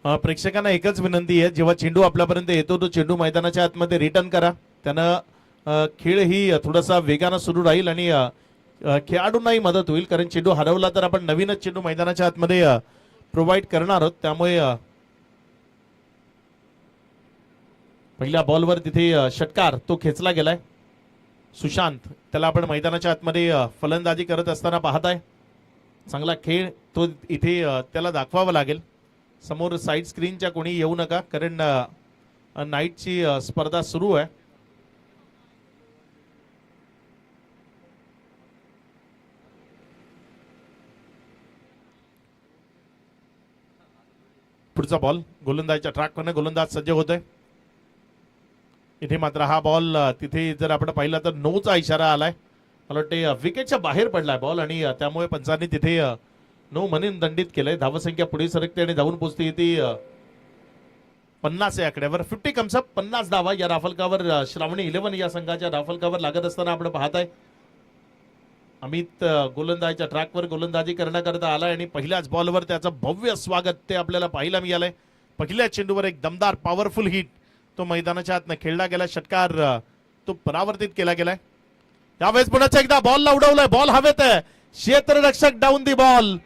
प्रेक्षकांना एकच विनंती आहे, जेव्हा चेंडू आपल्यापर्यंत येतो तो चेंडू मैदानाच्या आतमध्ये रिटर्न करा. त्यानं खेळ ही थोडासा वेगानं सुरू राहील आणि खेळाडूंनाही मदत होईल, कारण चेंडू हरवला तर आपण नवीनच चेंडू मैदानाच्या आतमध्ये प्रोव्हाइड करणार आहोत. त्यामुळे पहिल्या बॉलवर तिथे षटकार तो खेचला गेलाय. सुशांत त्याला आपण मैदानाच्या आतमध्ये फलंदाजी करत असताना पाहताय. चांगला खेळ तो इथे त्याला दाखवावा लागेल. समोर साईड स्क्रीनच्या कोणी येऊ नका, कारण नाईटची स्पर्धा सुरू आहे. पुढचा बॉल गोलंदाजच्या ट्रॅकवरने गोलंदाज सज्ज होतोय. इथे मात्र हा बॉल तिथे जर आपण पाहिला तर नोचा इशारा आलाय. मला वाटते विकेटच्या बाहेर पडलाय बॉल आणि त्यामुळे पंचांनी तिथे नो म्हणून दंडित केलंय. धावसंख्या पुढे सरकते आणि धावून पोहोचते ती 50 या आकड्यावर. 50 कम्स अप, 50 धावा या राफलकावर श्रावणी 11 या संघाच्या राफलकावर लागत असताना आपण पाहताय. अमित गोलंदाजीच्या ट्रॅकवर गोलंदाजी करण्याकरता आलाय आणि पहिल्याच बॉलवर त्याचं भव्य स्वागत ते आपल्याला पाहायला मिळालंय. पहिल्या चेंडूवर एक दमदार पॉवरफुल हिट तो मैदानाच्या आतनं खेळला गेला. षटकार तो परावर्तित केला गेलाय. यावेळेस पुन्हा एकदा बॉलला उडवलाय. बॉल हवेत आहे. क्षेत्ररक्षक डाऊन दी बॉल.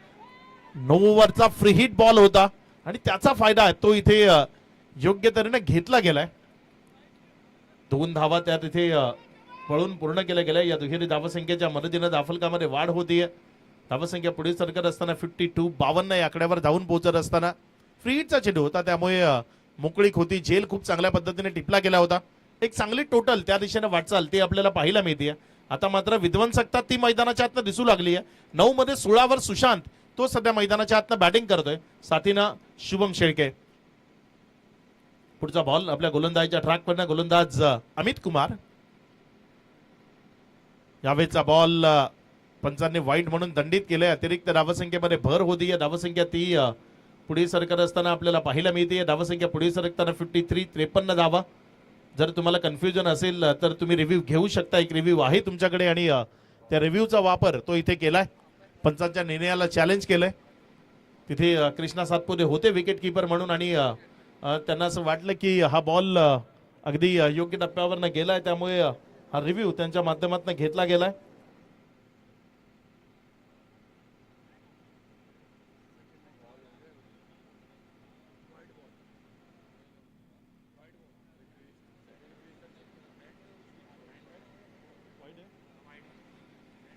9 ओव्हरचा फ्री हिट बॉल होता आणि त्याचा फायदा आहे तो इथे योग्य तऱ्हेने घेतला गेलाय. 2 धावा त्या तिथे पळून पूर्ण केल्या गेल्या. या दुहेरी धावसंख्येच्या मदतीने धावफलकामध्ये वाढ होतीये. धावसंख्या पुढे सरकत असताना 52 या आकड्यावर जाऊन पोहोचत असताना फ्री हिटचा चेंडू होता त्यामुळे मोकळीक होती. झेल खूप चांगल्या पद्धतीने टिपला गेला होता. एक चांगली टोटल त्या दिशेने वाटचाल ती आपल्याला पाहायला मिळते. आता मात्र विध्वंसकता ती मैदानाच्या आतनं दिसू लागली आहे. 9 मध्ये 16 वर सुशांत तो सध्या मैदानाच्या आतनं बॅटिंग करतोय. साथीनं शुभम शेळके. पुढचा बॉल आपल्या गोलंदाजीच्या ट्रॅकवरनं गोलंदाज अमित कुमार. यावेळेचा बॉल पंचांनी वाईट म्हणून दंडित केलंय. अतिरिक्त धावसंख्येमध्ये भर होती. या धावसंख्या ती पुढे सरकत असताना आपल्याला पाहायला मिळते. धावसंख्या पुढे सरकताना 53 धावा. जर तुम्हाला कन्फ्युजन असेल तर तुम्ही रिव्ह्यू घेऊ शकता. एक रिव्ह्यू आहे तुमच्याकडे आणि त्या रिव्ह्यूचा वापर तो इथे केलाय. पंचांच्या निर्णयाला चॅलेंज केलंय. तिथे कृष्णा सातपुते होते विकेट किपर म्हणून आणि त्यांना असं वाटलं की हा बॉल अगदी योग्य टप्प्यावर गेलाय त्यामुळे हा रिव्ह्यू त्यांच्या माध्यमातून घेतला गेलाय.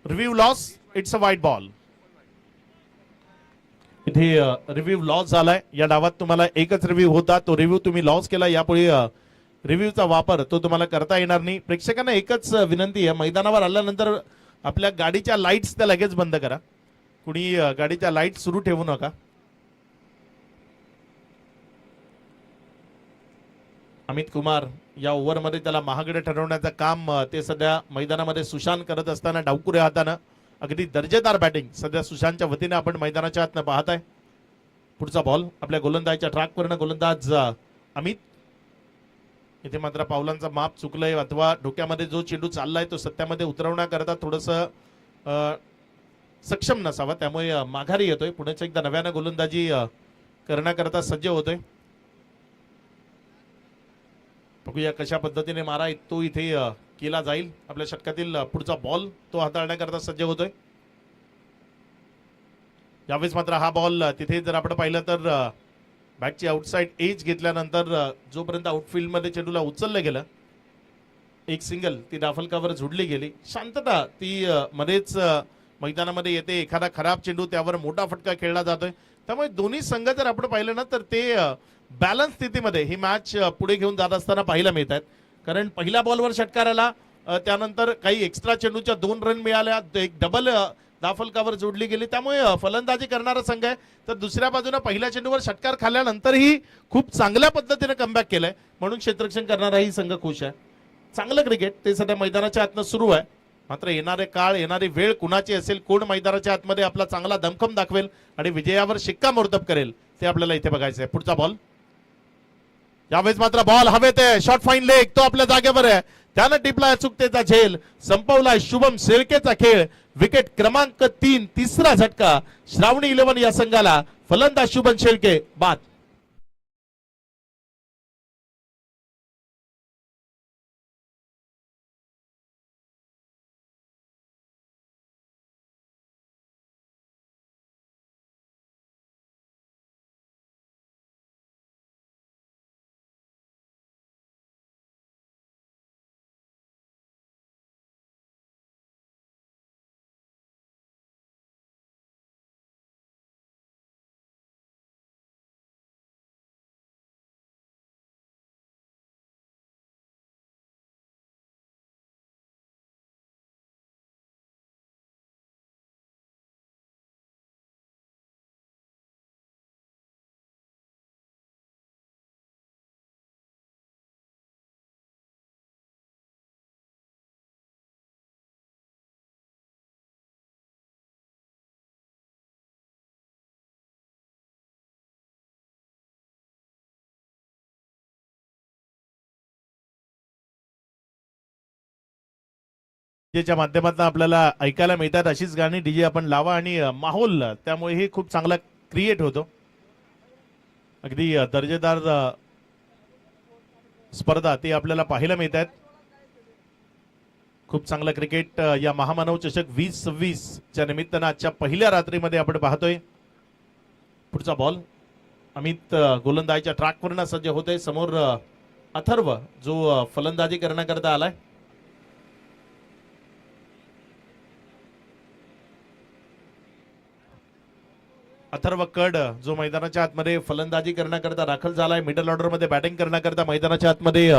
Review loss. इट्स अ वाईट बॉल. इथे रिव्ह्यू लॉस झालाय. या डावात तुम्हाला एकच रिव्ह्यू होता तो रिव्ह्यू तुम्ही लॉस केला. यापुढे रिव्ह्यूचा वापर तो तुम्हाला करता येणार नाही. प्रेक्षकांना एकच विनंती आहे मैदानावर आल्यानंतर आपल्या गाडीच्या लाईट्स त्या लगेच बंद करा. कुणी गाडीच्या लाईट सुरू ठेवू नका. अमित कुमार या ओव्हरमध्ये त्याला महागडे ठरवण्याचं काम ते सध्या मैदानामध्ये सुशांत करत असताना डावकुऱ्या हातानं अगदी दर्जेदार बॅटिंग सध्या सुशांतच्या वतीने आपण मैदानाच्या आतनं पाहताय. पुढचा बॉल आपल्या गोलंदाजीच्या ट्रॅकवरनं गोलंदाज अमित. इथे मात्र पावलांचा माप चुकलंय अथवा डोक्यामध्ये जो चेंडू चाललाय तो सत्यामध्ये उतरवण्याकरता थोडस सक्षम नसावा त्यामुळे माघारी येतोय. पुढेच एकदा नव्यानं गोलंदाजी करण्याकरता सज्ज होतोय. बघूया कशा पद्धतीने मारा तो इथे केला जाईल. आपल्या षटकातील पुढचा बॉल तो हाताळण्याकरता सज्ज होतोय. यावेळेस मात्र हा बॉल तिथे जर आपण पाहिलं तर बॅटची आउटसाइड एज घेतल्यानंतर जोपर्यंत आउटफील्ड मध्ये चेंडूला उचललं गेलं एक सिंगल ती डाफलकावर झुडली गेली. शांतता ती मध्येच मैदानामध्ये येते. एखादा खराब चेंडू त्यावर मोठा फटका खेळला जातोय. त्यामुळे दोन्ही संघ जर आपण पाहिलं ना तर ते बॅलन्स स्थितीमध्ये ही मॅच पुढे घेऊन जात असताना पाहायला मिळत आहेत. कारण पहिल्या बॉलवर षटकार आला त्यानंतर काही एक्स्ट्रा चेंडूच्या 2 रन मिळाल्या. एक डबल धाफलकावर जोडली गेली त्यामुळे फलंदाजी करणारा संघ आहे. तर दुसऱ्या बाजूने पहिल्या चेंडूवर षटकार खाल्ल्यानंतरही खूप चांगल्या पद्धतीने कमबॅक केलंय म्हणून क्षेत्ररक्षण करणाराही संघ खुश आहे. चांगलं क्रिकेट ते सध्या मैदानाच्या आतनं सुरू आहे. मात्र येणारे काळ येणारी वेळ कुणाची असेल कोण मैदानाच्या आतमध्ये आपला चांगला दमखम दाखवेल आणि विजयावर शिक्कामोर्तब करेल ते आपल्याला इथे बघायचं आहे. पुढचा बॉल. यावेळेस मात्र बॉल हवेत आहे. शॉर्ट फाईन लेग तो आपल्या जागेवर आहे. त्यानं टिपलाय चुकतेचा झेल. संपवलाय शुभम शेळकेचा खेळ. विकेट क्रमांक 3 तिसरा झटका श्रावणी 11 या संघाला. फलंदाज शुभम शेळके बाद. च्या माध्यमातून आपल्याला ऐकायला मिळतात अशीच गाणी डीजे आपण लावा आणि माहोल त्यामुळे हे खूप चांगला क्रिएट होतो. अगदी दर्जेदार स्पर्धा ती आपल्याला पाहायला मिळत आहेत. खूप चांगलं क्रिकेट या महामानव चषक 2026 च्या निमित्तानं आजच्या पहिल्या रात्रीमध्ये आपण पाहतोय. पुढचा बॉल अमित गोलंदाजीच्या ट्रॅकवरनं सज्ज होते. समोर अथर्व जो फलंदाजी करण्याकरता आलाय. अथर्व कड जो मैदानाच्या आतमध्ये फलंदाजी करण्याकरता दाखल झालाय. मिडल ऑर्डर मध्ये बॅटिंग करण्याकरता मैदानाच्या आतमध्ये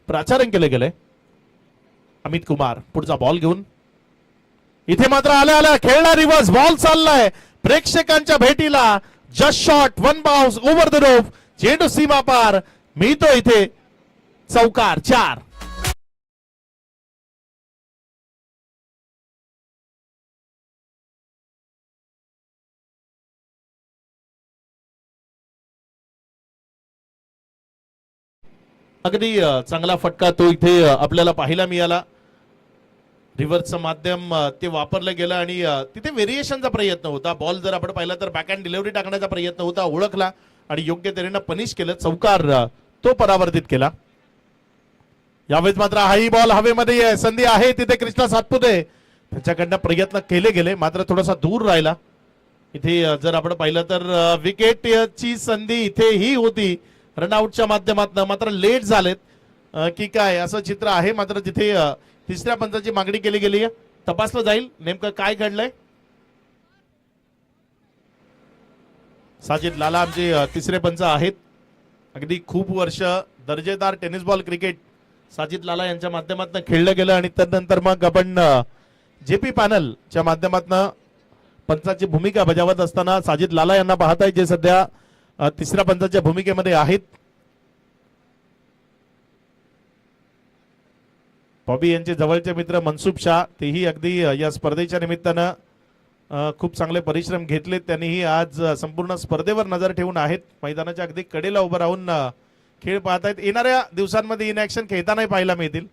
प्राचारण केले गेले. अमित कुमार पुढचा बॉल घेऊन इथे मात्र आल्या खेळला रिव्हर्स बॉल चाललाय प्रेक्षकांच्या भेटीला. Just shot one bounce over the rope. चेंडू सीमा पार मिळतो इथे चौकार 4. अगदी चांगला फटका तो इथे आपल्याला पाहायला मिळाला. रिव्हर्सचं माध्यम ते वापरलं गेलं आणि तिथे व्हेरिएशनचा प्रयत्न होता. बॉल जर आपण पाहिला तर बॅक हँड डिलिव्हरी टाकण्याचा प्रयत्न होता. ओळखला आणि योग्य तऱ्हेनं पनिश केलं. चौकार तो परावर्तित केला. यावेळेस मात्र हाही बॉल हवेमध्ये संधी आहे तिथे कृष्णा सातपुते त्यांच्याकडनं प्रयत्न केले गेले मात्र थोडासा दूर राहिला. इथे जर आपण पाहिलं तर विकेटची संधी इथे ही होती रनआउटच्या माध्यमातून. मात्र लेट झालेत की काय असं चित्र आहे. मात्र तिथे तिसऱ्या पंचाची मागणी केली गेली आहे. तपासलं जाईल नेमकं काय घडलंय. साजिद लाला आमचे तिसरे पंच आहेत. अगदी खूप वर्ष दर्जेदार टेनिस बॉल क्रिकेट साजिद लाला यांच्या माध्यमातून खेळलं गेलं आणि त्यानंतर मग आपण जेपी पॅनलच्या माध्यमातून पंचाची भूमिका बजावत असताना साजिद लाला यांना पाहताय जे सध्या तिसऱ्या पंचाच्या भूमिकेमध्ये आहेत. बॉबी यांचे जवळचे मित्र मनसुब शाह तेही अगदी या स्पर्धेच्या निमित्तानं खूप चांगले परिश्रम घेतलेत. त्यांनीही आज संपूर्ण स्पर्धेवर नजर ठेवून आहेत. मैदानाच्या अगदी कडेला उभं राहून खेळ पाहतायत. येणाऱ्या दिवसांमध्ये इन ऍक्शन खेळतानाही पाहायला मिळतील.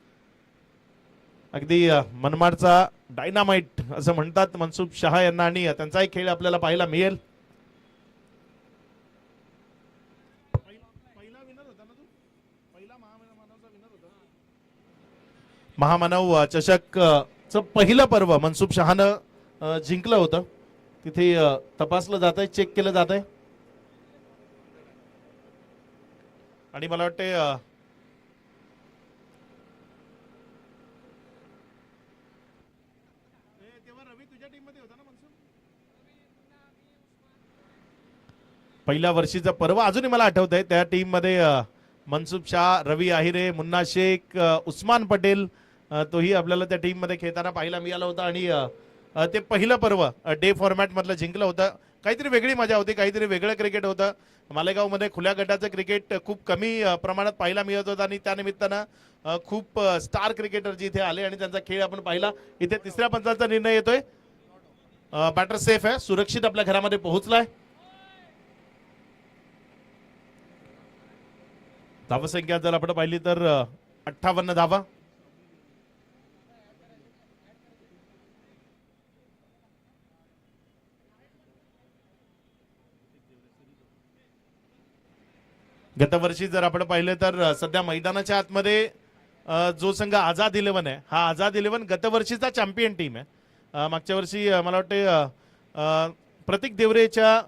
अगदी मनमाडचा डायनामाइट असं म्हणतात मनसुब शाह यांना आणि त्यांचाही खेळ आपल्याला पाहायला मिळेल. महामानव चषक च पहिलं पर्व मनसुब शहानं जिंकलं होतं. तिथे तपासलं जात आहे चेक केलं जात आहे आणि मला वाटते पहिल्या वर्षीचं पर्व अजूनही मला आठवत आहे. त्या टीम मध्ये मनसुब शाह, रवी आहिरे, मुन्ना शेख, उस्मान पटेल तोही आपल्याला त्या टीम मध्ये खेळताना पाहायला मिळाला होता आणि ते पहिलं पर्व डे फॉर्मॅट मधलं जिंकलं होतं. काहीतरी वेगळी मजा होती. काहीतरी वेगळं क्रिकेट होतं. मालेगाव मध्ये खुल्या गटाचं क्रिकेट खूप कमी प्रमाणात पाहायला मिळत होतं आणि त्या निमित्तानं खूप स्टार क्रिकेटर जिथे आले आणि त्यांचा खेळ आपण पाहिला. इथे तिसऱ्या पंचाचा निर्णय येतोय. बॅटर सेफ आहे सुरक्षित आपल्या घरामध्ये पोहोचलाय. धावसंख्या जर आपण पाहिली तर 58 धावा. गतवर्षी जर आपण पाहिलं तर सध्या मैदानाच्या आतमध्ये जो संघ आझाद 11 आहे हा आझाद 11 गतवर्षीचा चॅम्पियन टीम आहे. मागच्या वर्षी मला वाटते प्रतीक देवरेच्या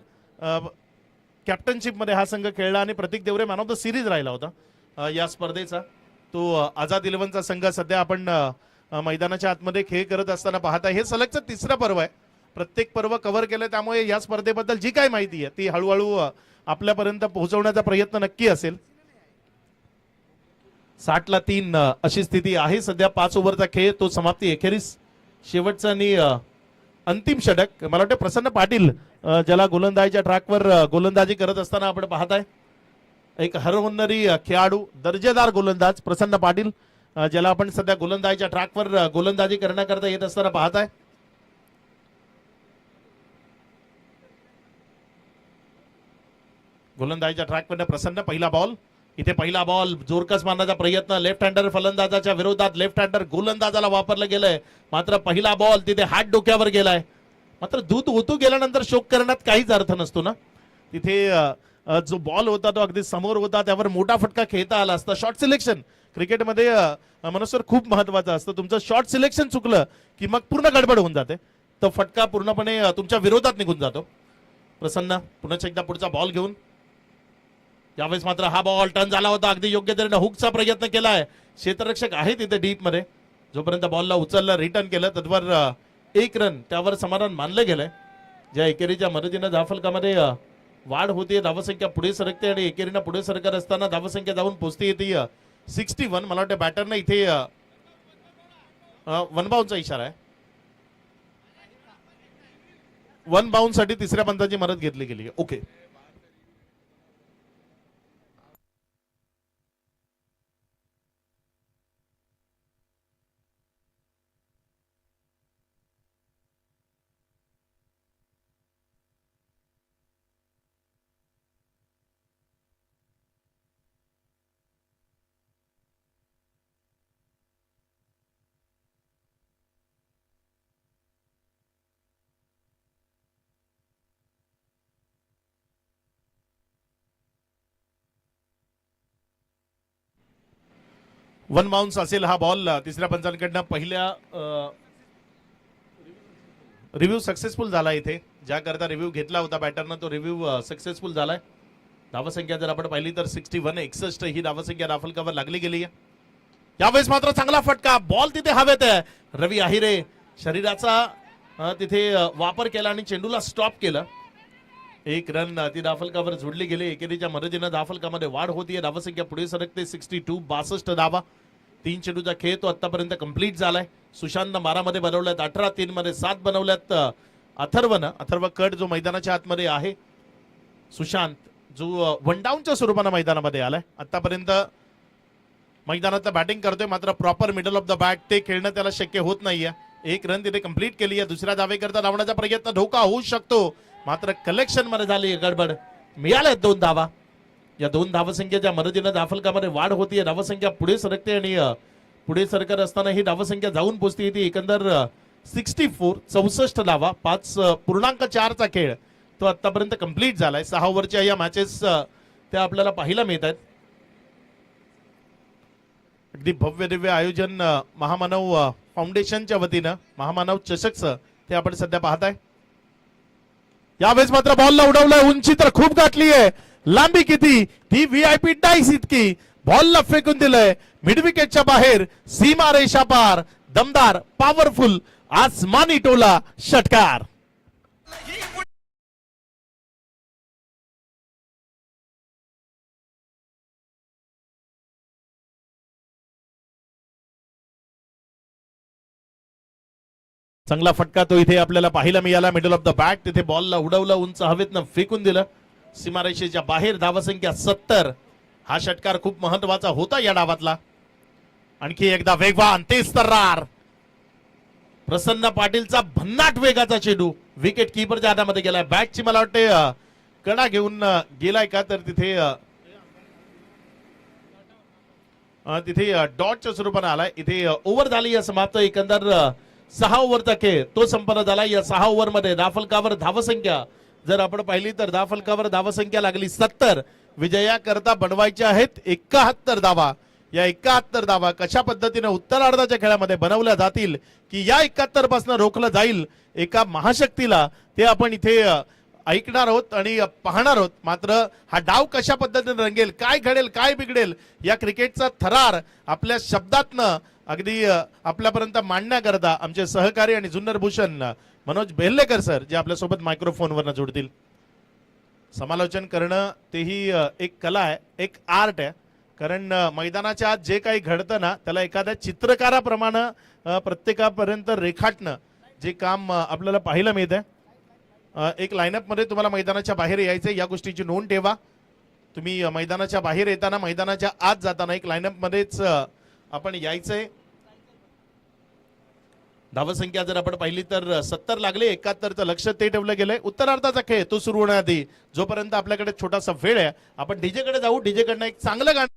कॅप्टनशिप मध्ये हा संघ खेळला आणि Prateek Deore man of the series राहिला होता या स्पर्धेचा. तो आझाद 11चा संघ सध्या आपण मैदानाच्या आतमध्ये खेळ करत असताना पाहता. हे सलगचं तिसरं पर्व आहे. प्रत्येक पर्व कव्हर केलं त्यामुळे या स्पर्धेबद्दल जी काय माहिती आहे ती हळूहळू आपल्यापर्यंत पोहोचवण्याचा प्रयत्न नक्की असेल. 60ला 3 अशी स्थिती आहे सध्या. 5 ओव्हरचा खेळ तो समाप्ती एखेरीस शेवटचा आणि अंतिम षटक. मला वाटतं प्रसन्न पाटील ज्याला गोलंदाजीच्या ट्रॅकवर गोलंदाजी करत असताना आपण पाहताय. एक हरहुन्नरी खेळाडू दर्जेदार गोलंदाज प्रसन्न पाटील ज्याला आपण सध्या गोलंदाजीच्या ट्रॅकवर गोलंदाजी करण्याकरता येत असताना पाहताय. गोलंदाजीच्या ट्रॅकवर प्रसन्न. पहिला बॉल इथे पहिला बॉल जोरकस मारण्याचा प्रयत्न लेफ्ट हँडर फलंदाजाच्या विरोधात लेफ्ट हँडर गोलंदाजाला वापरलं गेलंय. मात्र पहिला बॉल तिथे हात डोक्यावर गेलाय. मात्र दूध ओतू गेल्यानंतर शोक करण्यात काहीच अर्थ नसतो ना. तिथे जो बॉल होता तो अगदी समोर होता, त्यावर मोठा फटका खेळता आला असता. शॉर्ट सिलेक्शन क्रिकेटमध्ये मनोज खूप महत्वाचं असतं. तुमचं शॉर्ट सिलेक्शन चुकलं की मग पूर्ण गडबड होऊन जाते. तो फटका पूर्णपणे तुमच्या विरोधात निघून जातो. प्रसन्न पुन्हा एकदा पुढचा बॉल घेऊन, यावेळेस मात्र हा बॉल टर्न झाला होता. अगदी योग्य तऱ्हेने हुकचा प्रयत्न केलाय. क्षेत्ररक्षक आहे तिथे डीप मध्ये. जोपर्यंत बॉलला उचललं, रिटर्न केलं, तत्वर 1 रन त्यावर समाधान मानलं गेलंय. ज्या एकेरीच्या मदतीनं धावफलकामध्ये वाढ होते, धावसंख्या पुढे सरकते आणि एकेरीनं पुढे सरकत असताना धावसंख्या जाऊन पोहोचते येते 61. मला वाटतं बॅटरनं इथे वन बाउंडचा इशारा आहे. वन बाउंड साठी तिसऱ्या पंचाची मदत घेतली गेली. ओके, वन बाउन्स असेल हा बॉल. तिसऱ्या पंचांकडनं पहिल्या रिव्ह्यू सक्सेसफुल झाला. इथे ज्याकरता रिव्ह्यू घेतला होता बॅटरनं तो रिव्ह्यू सक्सेसफुल झालाय. धावसंख्या जर आपण पाहिली तर 61 61 ही धावसंख्या धावफलकावर लागली गेली आहे. यावेळेस मात्र चांगला फटका, बॉल तिथे हवेत आहे. रवी आहिरे शरीराचा तिथे वापर केला आणि चेंडूला स्टॉप केलं. 1 रन ती धावफलकावर जोडली गेली. एकेरीच्या मदतीनं धावफलकामध्ये वाढ होतीये. धावसंख्या पुढे सरकते 62 62 धावा. 3 चेंडूचा खेळ तो आतापर्यंत कंप्लीट झालाय. सुशांतनं 12 मध्ये बनवल्यात, 18 3 मध्ये 7 बनवल्यात. अथर्व कट जो मैदानाच्या आतमध्ये आहे, सुशांत जो वन डाऊनच्या स्वरूपानं मैदानामध्ये आलाय. आतापर्यंत मैदानात बॅटिंग करतोय, मात्र proper middle of the bat ते खेळणं त्याला शक्य होत नाहीये. 1 रन तिथे कंप्लीट केली आहे. दुसऱ्या धावेकरता धावण्याचा प्रयत्न, धोका होऊ शकतो, मात्र कलेक्शन मध्ये झाली गडबड. मिळाल्यात 2 धावा. या 2 धावसंख्येच्या मदतीनं धावफलकामध्ये वाढ होतीये. धावसंख्या पुढे सरकते आणि पुढे सरकत असताना ही धावसंख्या जाऊन पोहोचते. ती एकंदर 64 64 धावा. 5.4चा खेळ तो आतापर्यंत कंप्लीट झालाय. 6 ओव्हरच्या या मॅचेस त्या आपल्याला पाहायला मिळत आहेत. अगदी भव्य दिव्य आयोजन महामानव फाउंडेशनच्या वतीनं महामानव चषकचं ते आपण सध्या पाहताय. यावेळेस मात्र बॉलला उडवलंय. उंची तर खूप गाठली आहे, लांबी किती ती व्हीआयपी डाईस इतकी. बॉलला फेकून दिलंय मिड विकेटच्या बाहेर, सीमा रेषा पार. दमदार, पॉवरफुल, आसमानी टोला षटकार. चांगला फटका तो इथे आपल्याला पाहायला मिळाला. मिडल ऑफ द बॅट तिथे बॉलला उडवलं, उंच हवेतनं फेकून दिलं. सीमारेषेच्या बाहेर. धावसंख्या 70. हा षटकार खूप महत्वाचा होता या डावातला. आणखी एकदा वेगवान, तेज तर्रार प्रसन्न पाटीलचा भन्नाट वेगाचा चेंडू विकेट कीपरच्या हातामध्ये गेलाय. बॅटची मला वाटते कडा घेऊन गेलाय का, तर तिथे तिथे डॉटच्या स्वरूपाने आलाय. इथे ओव्हर झाली या समाप्त. एकंदर 6 ओव्हरचा खेळ तो संपन्न झाला. या 6 ओव्हर मध्ये धावफलकावर धावसंख्या जर आपण पाहिली तर धावफलकावर धावसंख्या लागली 70. विजया करता बनवायच्या आहेत 71 धावा. या 71 धावा कशा पद्धतीने उत्तरार्धाच्या खेळामध्ये बनवल्या जातील की या 71 पासून रोखलं जाईल एका महाशक्तीला, ते आपण इथे ऐकणार आहोत आणि पाहणार आहोत. मात्र हा डाव कशा पद्धतीने रंगेल, काय घडेल, काय बिघडेल, या क्रिकेटचा थरार आपल्या शब्दातनं अगदी आपल्यापर्यंत मांडण्याकरता आमचे सहकारी आणि जुन्नर भूषण मनोज बेल्लेकर सर जे आपल्यासोबत मायक्रोफोनवर जोडतील. समालोचन करणं तेही एक कला आहे, एक आर्ट आहे. कारण मैदानाच्या आत जे काही घडतं ना त्याला एखाद्या चित्रकाराप्रमाणे प्रत्येकापर्यंत रेखाटणं जे काम आपल्याला पाहायला मिळतंय. एक लाईनअप मध्ये तुम्हाला मैदानाच्या बाहेर यायचंय, या गोष्टीची नोंद ठेवा. तुम्ही मैदानाच्या बाहेर येताना, मैदानाच्या आत जाताना एक लाईनअप मध्येच आपण यायचंय. धावसंख्या जर आपण पाहिली तर 70 लागले, 71चं लक्ष ते ठेवलं गेलंय. उत्तरार्धाचा खेळ तो सुरू होण्याआधी जोपर्यंत आपल्याकडे छोटासा वेळ आहे आपण डीजे कडे जाऊ. डीजे कडनं एक चांगलं गाणं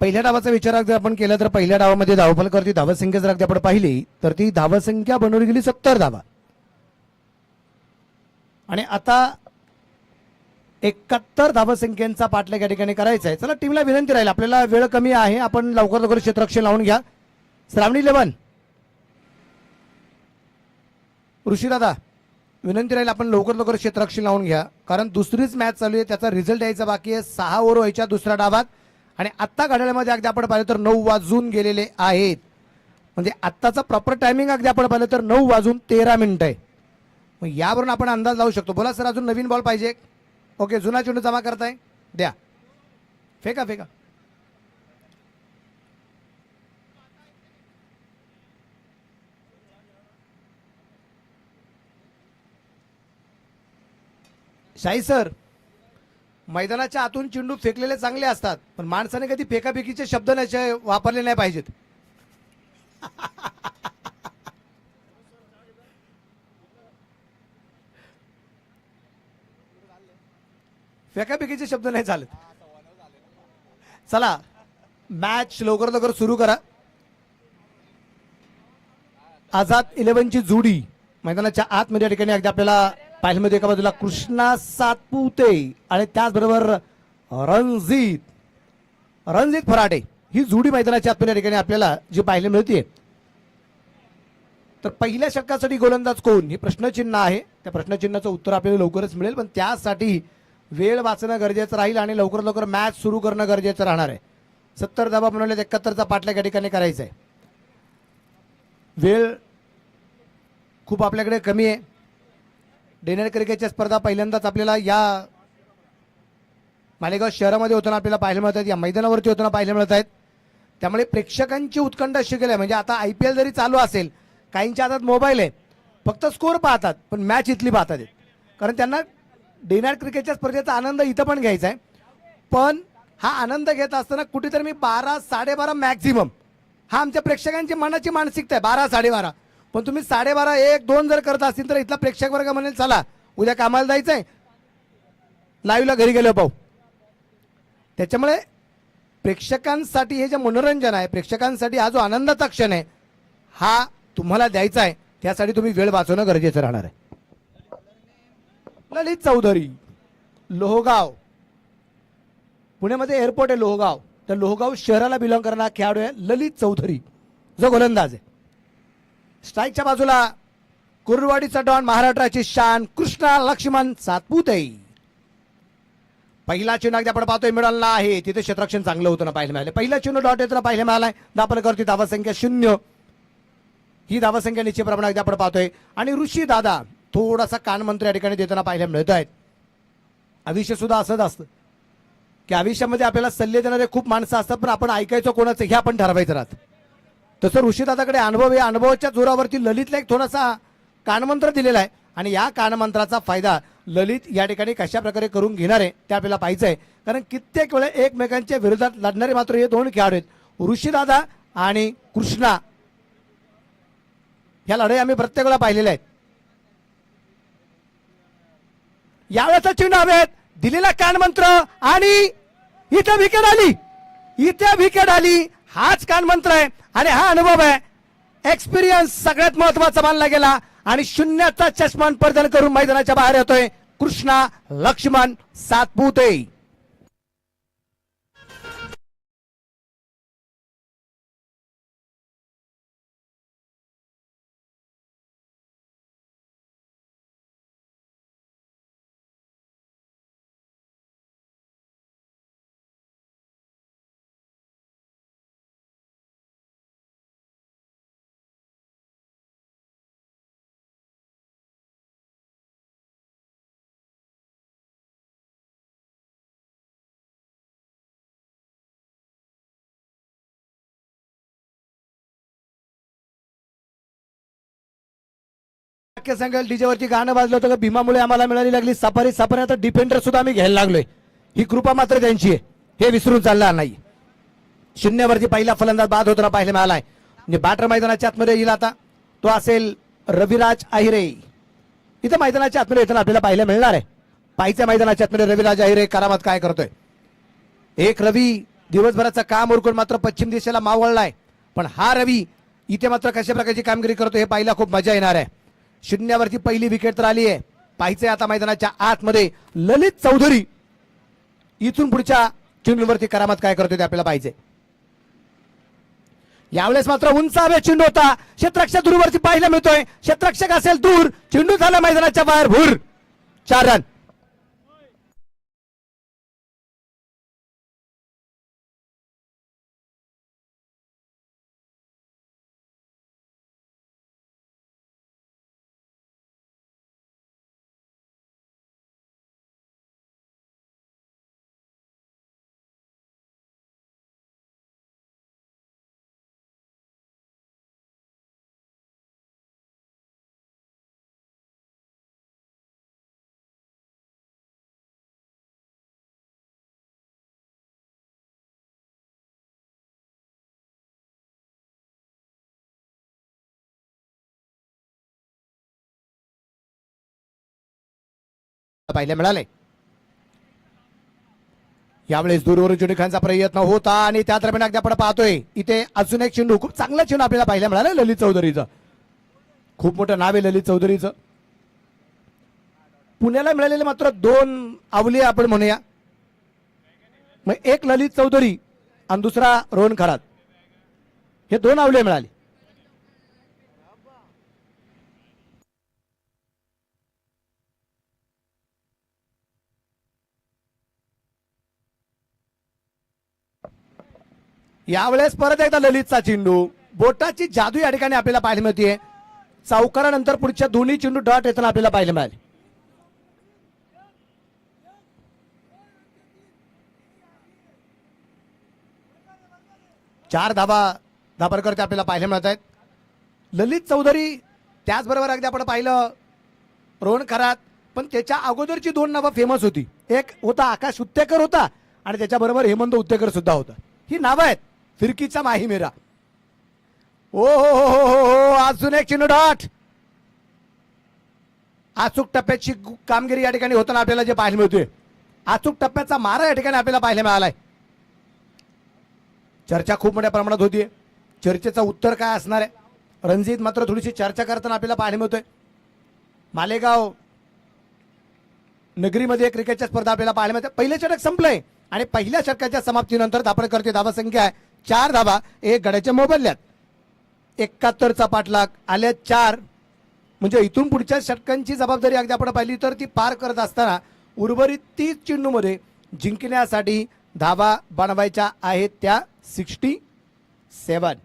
पहिल्या डावाचा विचार जर आपण केला तर पहिल्या डावामध्ये धावफलकावरती धावसंख्या जर अगदी आपण पाहिली तर ती धावसंख्या बनवली गेली 70 धावा आणि आता 71 धावसंख्येचा पाठलाग या ठिकाणी करायचा आहे. चला टीमला विनंती राहील, आपल्याला वेळ कमी आहे, आपण लवकर लवकर क्षेत्ररक्षण लावून घ्या. श्रावणी 11 ऋषीदादा विनंती राहील, आपण लवकर लवकर क्षेत्ररक्षण लावून घ्या, कारण दुसरीच मॅच चालू आहे, त्याचा रिझल्ट यायचा बाकी आहे. 6 ओव्हर व्हायच्या दुसऱ्या डावात आणि आत्ता घड्याळामध्ये अगदी आपण पाहिलं तर 9 वाजून गेलेले आहेत. म्हणजे आत्ताचा प्रॉपर टायमिंग अगदी आपण पाहिलं तर 9 वाजून 13 मिनिटं आहे. मग यावरून आपण अंदाज लावू शकतो. बोला सर, अजून नवीन बॉल पाहिजे? ओके, जुना चेंडू जमा करताय, द्या, फेका फेका. शाही सर, मैदानाच्या आतून चेंडू फेकलेले चांगले असतात, पण माणसाने कधी फेकाफेकीचे शब्द नाही वापरले नाही पाहिजेत. फेकाफेकीचे शब्द नाही चालत. चला मॅच लवकर लवकर सुरू करा. आझाद 11 ची जोडी मैदानाच्या आतमध्ये या ठिकाणी अगदी आपल्याला पाहिलं मध्ये एका बाजूला कृष्णा सातपुते आणि त्याचबरोबर रणजित फराटे ही जोडी मैदानाच्या आतमध्ये या ठिकाणी आपल्याला जी पाहायला मिळते. तर पहिल्या षटकासाठी गोलंदाज कोण हे प्रश्नचिन्ह आहे. त्या प्रश्नचिन्हाचं उत्तर आपल्याला लवकरच मिळेल, पण त्यासाठी वेळ वाचणं गरजेचं राहील आणि लवकर लवकर मॅच सुरू करणं गरजेचं राहणार आहे. 70 धावा बनवले, 71चा पाठलाग या ठिकाणी करायचा आहे. वेळ खूप आपल्याकडे कमी आहे. डे नाईट क्रिकेटच्या स्पर्धा पहिल्यांदाच आपल्याला या मालेगाव शहरामध्ये होताना आपल्याला पाहायला मिळत आहेत, या मैदानावरती होताना पाहायला मिळत आहेत. त्यामुळे प्रेक्षकांची उत्कंठा शिकेल आहे. म्हणजे आता IPL जरी चालू असेल, काहींच्या हातात मोबाईल आहे, फक्त स्कोर पाहतात पण मॅच इथली पाहतात, कारण त्यांना डे नाईट क्रिकेटच्या स्पर्धेचा आनंद इथं पण घ्यायचा आहे. पण हा आनंद घेत असताना कुठेतरी मी 12 12:30 मॅक्झिमम हा आमच्या प्रेक्षकांची मनाची मानसिकता आहे, 12 12:30. पण तुम्ही 12:30 1 2 जर करत असतील तर इथला प्रेक्षक वर्ग म्हणेल चला उद्या कामाला जायचंय, लाईव्हला घरी गेलो पाहू. त्याच्यामुळे प्रेक्षकांसाठी हे जे मनोरंजन आहे, प्रेक्षकांसाठी हा जो आनंदाचा क्षण आहे, हा तुम्हाला द्यायचा आहे. त्यासाठी तुम्ही वेळ वाचवणं गरजेचं राहणार आहे. ललित चौधरी, लोहगाव, पुण्यामध्ये एअरपोर्ट आहे लोहगाव, तर लोहगाव शहराला बिलॉंग करणारा खेळाडू आहे ललित चौधरी, जो गोलंदाज आहे. स्ट्राईकच्या बाजूला कुर्डवाडीचा डॉन, महाराष्ट्राची शान कृष्णा लक्ष्मण सातपुते. पहिला चेंडू अगदी आपण पाहतोय मिळाला आहे, तिथे क्षेत्ररक्षण चांगलं होतं ना पाहायला मिळालं. पहिला चेंडू डॉट येताना पाहायला मिळालाय. धापलकरती धावासंख्या 0, ही धावासंख्या निश्चित प्रमाणात अगदी आपण पाहतोय. आणि ऋषी दादा थोडासा कानमंत्र या ठिकाणी देताना पाहायला मिळत आहेत. आयुष्य सुद्धा असंच असतं की आयुष्यामध्ये आपल्याला सल्ले देणारे खूप माणसं असतात, पण आपण ऐकायचं कोणाचं हे आपण ठरवायचं राहतं. तसं ऋषीदादाकडे अनुभव आहे, अनुभवाच्या जोरावरती ललितला एक थोडासा कानमंत्र दिलेला आहे आणि या कानमंत्राचा फायदा ललित या ठिकाणी कशा प्रकारे करून घेणार आहे ते आपल्याला पाहायचं आहे. कारण कित्येक वेळा एकमेकांच्या विरोधात लढणारे मात्र हे दोन खेळाडू आहेत, ऋषीदादा आणि कृष्णा. ह्या लढाई आम्ही प्रत्येक वेळा पाहिलेल्या आहेत. यावेळेचा चेंडू हवेत, दिलेला कानमंत्र आणि इथे विकेट आली, इथे विकेट आली. हाच कानमंत्र आहे आणि हा अनुभव आहे, एक्सपिरियन्स सगळ्यात महत्वाचा मानला गेला. आणि 0चा चष्मान परिधान करून मैदानाच्या बाहेर येतोय कृष्णा लक्ष्मण सातपुते. सांगेल डीजेवरती गाणं वाजलं होतं, भीमामुळे आम्हाला मिळाली लागली सफारी. सफारी आता डिफेंडर सुद्धा आम्ही घ्यायला लागलोय, ही कृपा मात्र त्यांची आहे, हे विसरून चालणार नाही. 0वरती पहिला फलंदाज बाद होताना पाहायला मिळालाय. म्हणजे बॅटर मैदानाच्या आतमध्ये येईल आता, तो असेल रविराज अहिरे. इथं मैदानाच्या आतमध्ये येताना आपल्याला पाहायला मिळणार आहे. पाहिच्या मैदानाच्या आतमध्ये रविराज अहिरे करामत काय करतोय. एक रवी दिवसभराचं काम उरकून मात्र पश्चिम दिशेला मावळलाय, पण हा रवी इथे मात्र कशा प्रकारची कामगिरी करतो हे पाहायला खूप मजा येणार आहे. शून्यावरती पहिली विकेट तर आली आहे. पाहायचंय आता मैदानाच्या आतमध्ये ललित चौधरी इथून पुढच्या चेंडूवरती करामत काय करतोय ते आपल्याला पाहिजे. यावेळेस मात्र उंचावे चेंडू होता, क्षेत्ररक्षक दूरवरती पाहायला मिळतोय. क्षेत्ररक्षक असेल दूर, चेंडू झाला मैदानाच्या बाहेर, भूर 4 रन. पाहायला मिळाले. यावेळेस दूरवरून चेंडू खेळण्याचा प्रयत्न होता आणि त्या दरम्यान अगदी आपण पाहतोय इथे अजून एक चेंडू, खूप चांगला चेंडू आपल्याला पाहायला मिळाला ललित चौधरीचं. खूप मोठं नाव आहे ललित चौधरीचं. पुण्याला मिळालेले मात्र 2 अवली आपण म्हणूया. मग एक ललित चौधरी आणि दुसरा रोहन खरात, हे 2 अवले मिळाले. यावेळेस परत एकदा ललितचा चेंडू, बोटाची जादू या ठिकाणी आपल्याला पाहायला मिळते. चौकारानंतर पुढच्या दोन्ही चेंडू डॉट येताना आपल्याला पाहायला मिळाले. चार धाबा करते आपल्याला पाहायला मिळत आहेत. ललित चौधरी, त्याचबरोबर अगदी आपण पाहिलं रोहन खरात, पण त्याच्या अगोदरची 2 नावं फेमस होती. एक होता आकाश उत्तेकर होता आणि त्याच्याबरोबर हेमंत उत्तेकर सुद्धा होता. ही नावं आहेत फिरकीचा माही मेरा. ओ हो हो हो हो हो, अजून एक चेंडू डॉट. अचूक टप्प्याची कामगिरी या ठिकाणी होताना आपल्याला जे पाहायला मिळतोय, अचूक टप्प्याचा मारा या ठिकाणी आपल्याला पाहायला मिळालाय. चर्चा खूप मोठ्या प्रमाणात होतीये. चर्चेचं उत्तर काय असणार आहे? रणजित मात्र थोडीशी चर्चा करताना आपल्याला पाहायला मिळतोय. मालेगाव नगरीमध्ये क्रिकेटच्या स्पर्धा आपल्याला पाहायला मिळते. पहिलं षटक संपलंय आणि पहिल्या षटकाच्या समाप्तीनंतर धापड करते धावा संख्या आहे 4 धावा, 1 गड्याच्या मोबदल्यात. 71चा पाठलाग आल्या 4, म्हणजे इथून पुढच्या षटकांची जबाबदारी अगदी आपण पाहिली तर ती पार करत असताना उर्वरित 30 चेंडूमध्ये जिंकण्यासाठी धावा बनवायच्या आहेत त्या 67.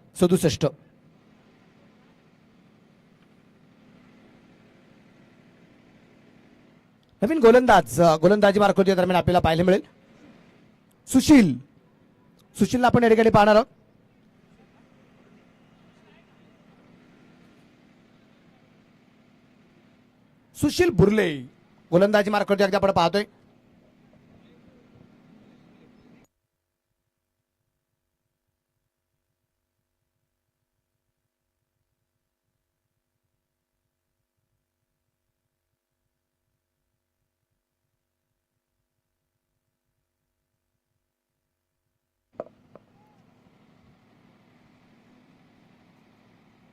नवीन गोलंदाजी मार्फत दरम्यान आपल्याला पाहायला मिळेल सुशीलला आपण या ठिकाणी पाहणार आहोत. सुशील बुर्ले गोलंदाजी मार्फत अगदी आपण पाहतोय.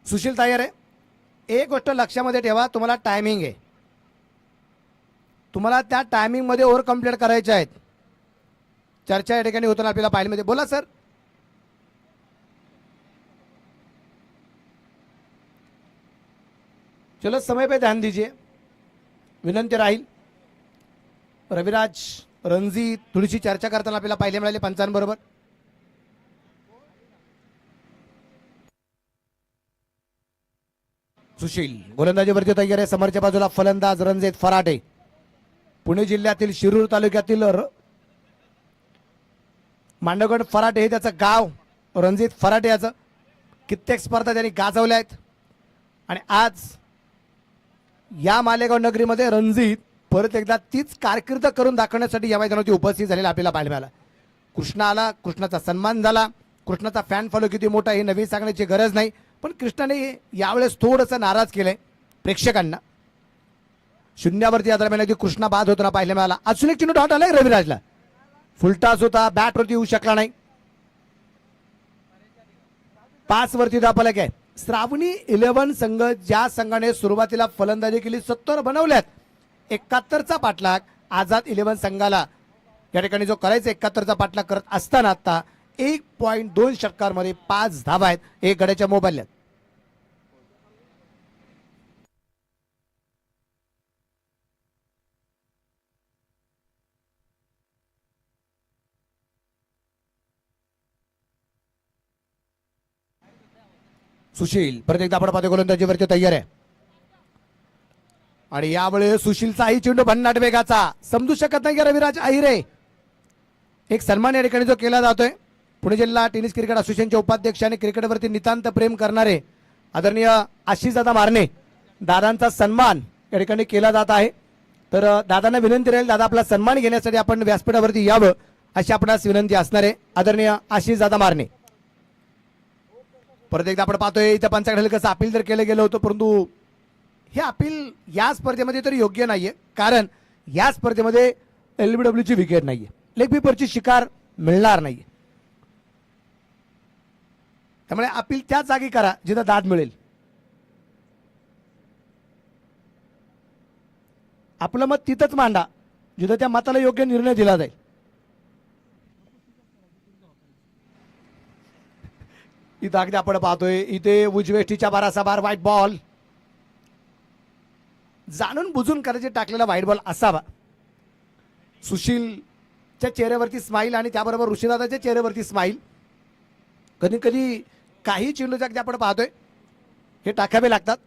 सुशील तयार आहे. एक गोष्ट लक्षामध्ये ठेवा, तुम्हाला टायमिंग आहे, तुम्हाला त्या टायमिंग मध्ये ओव्हर कंप्लीट करायचे आहेत. चर्चा या ठिकाणी होताना आपल्याला पाहायला मिळते. बोला सर. चलो समय पे ध्यान दीजिए, विनंती राहील. रविराज रणजी थोडीशी चर्चा करताना आपल्याला पाहायला मिळाले पंचांबरोबर. सुशील गोलंदाजीवरती तयार आहे. समोरच्या बाजूला फलंदाज रणजित फराटे. पुणे जिल्ह्यातील शिरूर तालुक्यातील मांडवगड फराटे हे त्याचं गाव. रणजित फराटे याचं कित्येक स्पर्धा त्यांनी गाजवल्या आहेत आणि आज या मालेगाव नगरीमध्ये रणजित परत एकदा तीच कारकीर्द करून दाखवण्यासाठी या मैदानावरती उपस्थित झालेला आपल्याला पाहायला मिळाला. कृष्णा आला, कृष्णाचा सन्मान झाला. कृष्णाचा फॅन फॉलो किती मोठा हे नवीन सांगण्याची गरज नाही, पण कृष्णाने यावेळेस थोडंसं नाराज केलंय प्रेक्षकांना. शून्यावरती या दरम्यान कृष्णा बाद होताना पाहायला मिळाला. अजून एक चेंडू डॉट आलाय रविराजला. फुलटास होता, बॅटवरती येऊ शकला नाही. 5 वरती धावफलक आहे. श्रावणी 11 संघ ज्या संघाने सुरुवातीला फलंदाजी केली 70 बनवल्यात, 71चा पाठलाग आझाद 11 संघाला या ठिकाणी जो करायचा 71चा पाठलाग करत असताना आता 1.2 षटकांमध्ये 5 धावा आहेत. एक गड्याच्या मोबाईलला. सुशील परत एकदा आपण पाहतो गोलंदाजीवरती तयार आहे आणि यावेळेस सुशीलचाही चेंडू भन्नाट वेगाचा, समजू शकत नाही रविराज आहिरे. एक सन्मान या ठिकाणी जो केला जातोय. पुणे जिल्हा टेनिस क्रिकेट असोसिएशनचे उपाध्यक्ष आणि क्रिकेटवरती नितांत प्रेम करणारे आदरणीय आशिषदादा मारणे दादांचा सन्मान या ठिकाणी केला जात आहे. तर दादांना विनंती राहील, दादा आपला सन्मान घेण्यासाठी आपण व्यासपीठावरती यावं अशी आपणास विनंती असणार आहे. आदरणीय आशिषदादा मारणे. परत एकदा आपण पाहतोय इथं पंचाकडे कसं अपील तर केलं गेलं होतं, परंतु हे अपील या स्पर्धेमध्ये तरी योग्य नाहीये, कारण या स्पर्धेमध्ये LBWची विकेट नाहीये, लेग कीपरची शिकार मिळणार नाहीये. त्यामुळे अपील त्याच जागी करा जिथं दाद मिळेल. आपलं मत तिथंच मांडा जिथं त्या मताला योग्य निर्णय दिला जाईल. इथं अगदी आपण पाहतोय इथे उजवेष्टीच्या बारासा बार व्हाईट बॉल, जाणून बुजून करायचे टाकलेला व्हाईट बॉल असावा. सुशीलच्या चेहऱ्यावरती स्माईल आणि त्याबरोबर ऋषीदादाच्या चेहऱ्यावरती स्माईल. कधी कधी काही चेंडूच्या अगदी आपण पाहतोय हे टाकावे लागतात.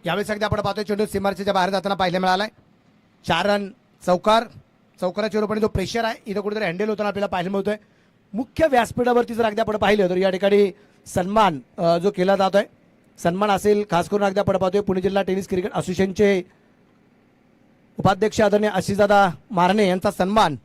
यावेळेस अगदी आपण पाहतोय चेंडू सीमारेषेच्या बाहेर जाताना पाहायला मिळालाय. 4 रन चौकाराच्या रूपाने जो प्रेशर आहे इथं कुठेतरी हँडल होताना आपल्याला पाहायला मिळतोय. मुख्य व्यासपीठावरती जर अगदी आपण पाहिलं तर या ठिकाणी सन्मान जो केला जात आहे, सन्मान असेल खास करून अगदी आपण पाहतोय पुणे जिल्हा टेनिस क्रिकेट असोसिएशनचे उपाध्यक्ष आदरणीय आशिषदादा मारणे यांचा सन्मान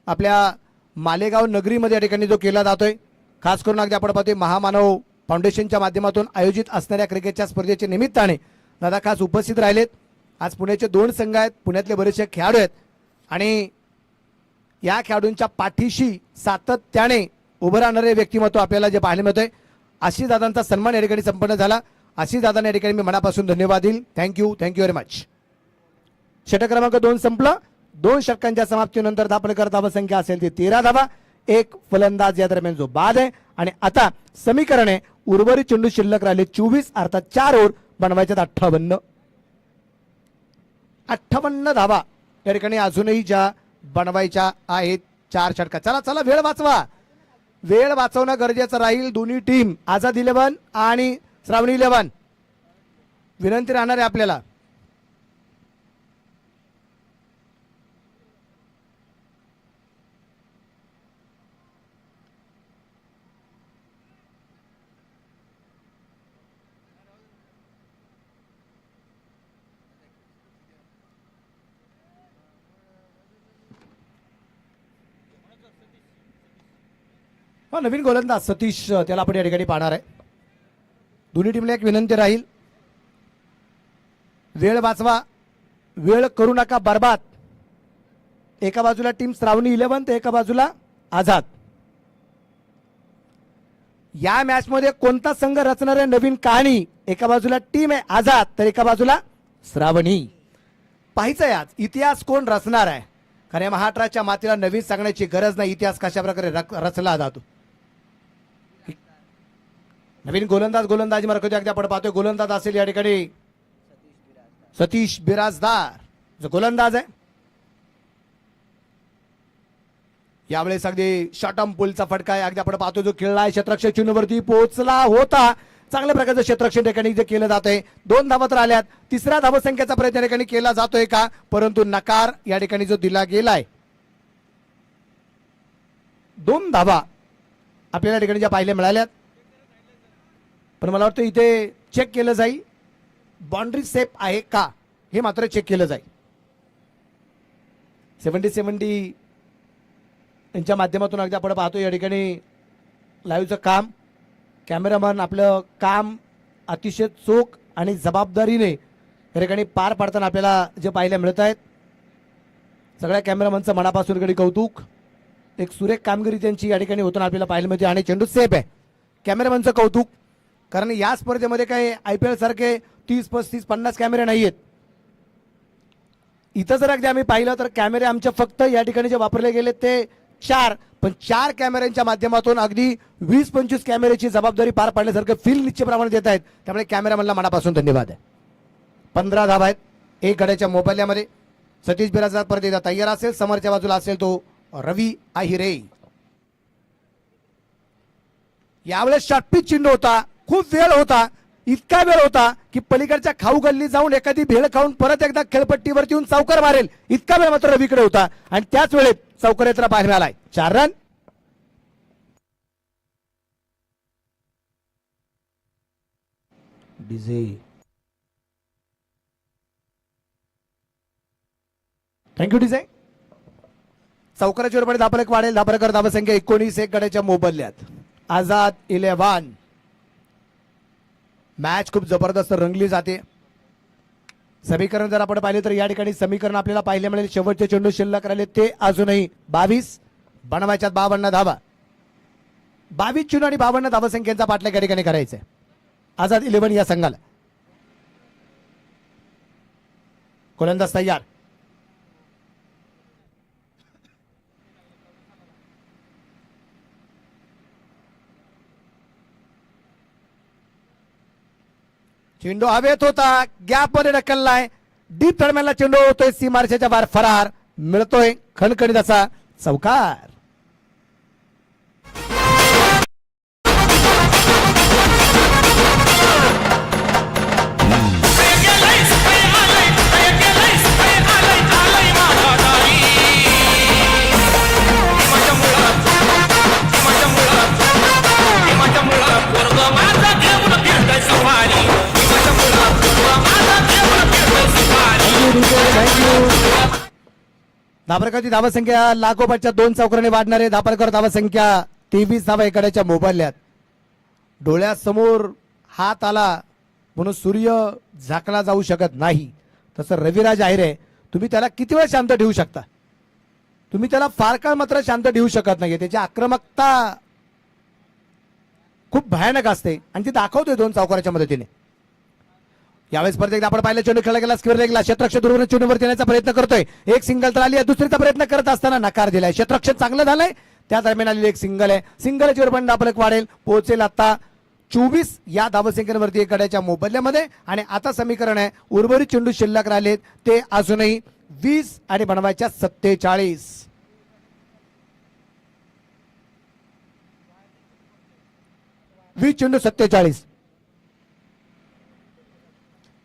आपल्या मालेगाव नगरीमध्ये या ठिकाणी जो केला जातोय. खास करून अगदी आपण पाहतोय महामानव फाउंडेशनच्या माध्यमातून आयोजित असणाऱ्या क्रिकेटच्या स्पर्धेच्या निमित्ताने दादा खास उपस्थित राहिलेत. आज पुण्याचे 2 संघ आहेत, पुण्यातले बरेचसे खेळाडू आहेत आणि या खेळाडूंच्या पाठीशी सातत्याने उभं राहणारे व्यक्तिमत्व आपल्याला जे पाहायला मिळतंय. आशिषदादांचा सन्मान या ठिकाणी संपन्न झाला. आशिषदादांना या ठिकाणी मी मनापासून धन्यवाद देईल. Thank you very much. षटक क्रमांक 2 संपलं. 2 षटकांच्या समाप्तीनंतर धापणेकर धावसंख्या असेल ती 13 धावा, 1 फलंदाज या दरम्यान जो बाद आहे. आणि आता समीकरण आहे उर्वरित चेंडू शिल्लक राहिले 24, अर्थात 4 ओव्हर बनवायच्यात 58 धावा या ठिकाणी अजूनही ज्या बनवायच्या आहेत 4 षटकात. चला चला वेळ वाचवा, वेळ वाचवणं गरजेचं राहील. दोन्ही टीम आझाद 11 आणि श्रावणी 11 विनंती राहणार आहे आपल्याला. नवीन गोलंदाज सतीश त्याला आपण या ठिकाणी पाहणार आहे. दोन्ही टीमला एक विनंती राहील, वेळ वाचवा, वेळ करू नका बर्बाद. एका बाजूला टीम श्रावणी 11 तर एका बाजूला आझाद. या मॅच मध्ये कोणता संघ रचणार आहे नवीन कहाणी? एका बाजूला टीम आहे आझाद तर एका बाजूला श्रावणी. पाहायचंय आज इतिहास कोण रचणार आहे, कारण या महाराष्ट्राच्या मातीला नवीन सांगण्याची गरज नाही. इतिहास कशा प्रकारे रचला जातो. नवीन गोलंदाजी मार्ग अगदी आपण पाहतोय. गोलंदाज असेल या ठिकाणी सतीश बिराजदार जो गोलंदाज आहे. यावेळेस अगदी शॉर्टम पुलचा फटका आहे अगदी आपण पाहतोय जो खेळला आहे क्षेत्ररक्षक चिन्हवरती पोहोचला होता. चांगल्या प्रकारचं क्षेत्ररक्षण ठिकाणी जे केलं जात आहे. 2 धावा तर आल्यात. 3ऱ्या धावसंख्येचा प्रयत्न ठिकाणी केला जातोय का, परंतु नकार या ठिकाणी जो दिला गेलाय. 2 धावा आपल्याला ठिकाणी ज्या पाहिल्या मिळाल्यात, पण मला वाटतं इथे चेक केलं जाईल बाउंड्री सेफ आहे का हे मात्र चेक केलं जाईल. 70 यांच्या माध्यमातून अगदी आपण पाहतो या ठिकाणी लाईव्हचं काम. कॅमेरामन आपलं काम अतिशय चोख आणि जबाबदारीने या ठिकाणी पार पाडताना आपल्याला जे पाहायला मिळत आहेत. सगळ्या कॅमेरामनचं मनापासून कडे कौतुक. एक सुरेख कामगिरी त्यांची या ठिकाणी होताना आपल्याला पाहायला मिळते आणि चेंडू सेफ आहे. कॅमेरामनचं कौतुक, कारण या स्पर्धेमध्ये काही IPL सारखे 30, 35, 50 कॅमेरे नाही आहेत. इथं जर अगदी आम्ही पाहिलं तर कॅमेरे आमचे फक्त या ठिकाणी जे वापरले गेले ते 4, पण 4 कॅमेऱ्यांच्या माध्यमातून अगदी 20-25 कॅमेऱ्याची जबाबदारी पार पाडण्यासारखं फील निश्चितप्रमाणे देत आहेत. त्यामुळे कॅमेरामनला मनापासून धन्यवाद आहे. 15 धावा आहेत 1 गड्याच्या मोबाईलमध्ये. सतीश बिराजदार परत एकदा तयार असेल. समोरच्या बाजूला असेल तो रवी आहिरे. यावेळेस शॉर्टपिच चेंडू होता. खूप वेळ होता, इतका वेळ होता की पलीकडच्या खाऊ गल्ली जाऊन एखादी भेळ खाऊन परत एकदा खेळपट्टीवरती येऊन चौकार मारेल इतका वेळ मात्र रवीकडे होता आणि त्याच वेळेत चौकार येताना पाहायला मिळालाय. 4 रन. DJ thank you DJ. चौकाराच्या वरती धापलक वाढेल. धापलकर धावसंख्या 19 1 गड्याच्या मोबदल्यात. आझाद 11. मॅच खूप जबरदस्त रंगली जाते. समीकरण जर आपण पाहिले तर या ठिकाणी समीकरण आपल्याला पाहायला मिळेल. शेवटचे चेंडू शिल्लक राहिले ते अजूनही 22. बनवायच्यात 52 धावा. 22 चेंडू आणि 52 धावसंख्येचा पाठलाग या ठिकाणी करायचा आहे आझाद 11 या संघाला. गोलंदाज तयार. चेंडू हवेत होता, गॅप मध्ये ढकललाय. डीप दरम्यानला चेंडू होतोय. सीमारशाच्या बाहेर फरार. मिळतोय खणखणीत असा चौकार. धापरकरची धावसंख्या लागोपाठच्या 2 चौकाराने वाढणारे. धापरकर धावसंख्या 23 धावा एकाड्याच्या मोबाईल्यात. डोळ्यासमोर हात आला म्हणून सूर्य झाकला जाऊ शकत नाही. तसं रविराज आहे, तुम्ही त्याला किती वेळ शांत ठेवू शकता? तुम्ही त्याला फार काळ मात्र शांत ठेवू शकत नाही. त्याची आक्रमकता खूप भयानक असते आणि ती दाखवतोय 2 चौकाराच्या मदतीने. यावेळेस परत एकदा आपण पाहिलं चेंडू खेळला गेला. स्क्वेअर लेगला क्षेत्ररक्षक दुर्गुण चेंडूवर येण्याचा प्रयत्न करतोय. एक सिंगल तर आली आहे. दुसरीचा प्रयत्न करत असताना नकार दिलाय. क्षेत्ररक्षक चांगलं झालंय. त्या दरम्यान आलेली एक सिंगल आहे. सिंगलच्या वर पण धापलक वाढेल. पोहोचेल आता 24 या धावसंख्येवरती एक गड्याच्या मोबदल्यामध्ये. आणि आता समीकरण आहे उर्वरित चेंडू शिल्लक राहिलेत ते अजूनही 20 आणि बनवायच्या 47. चेंडू 47.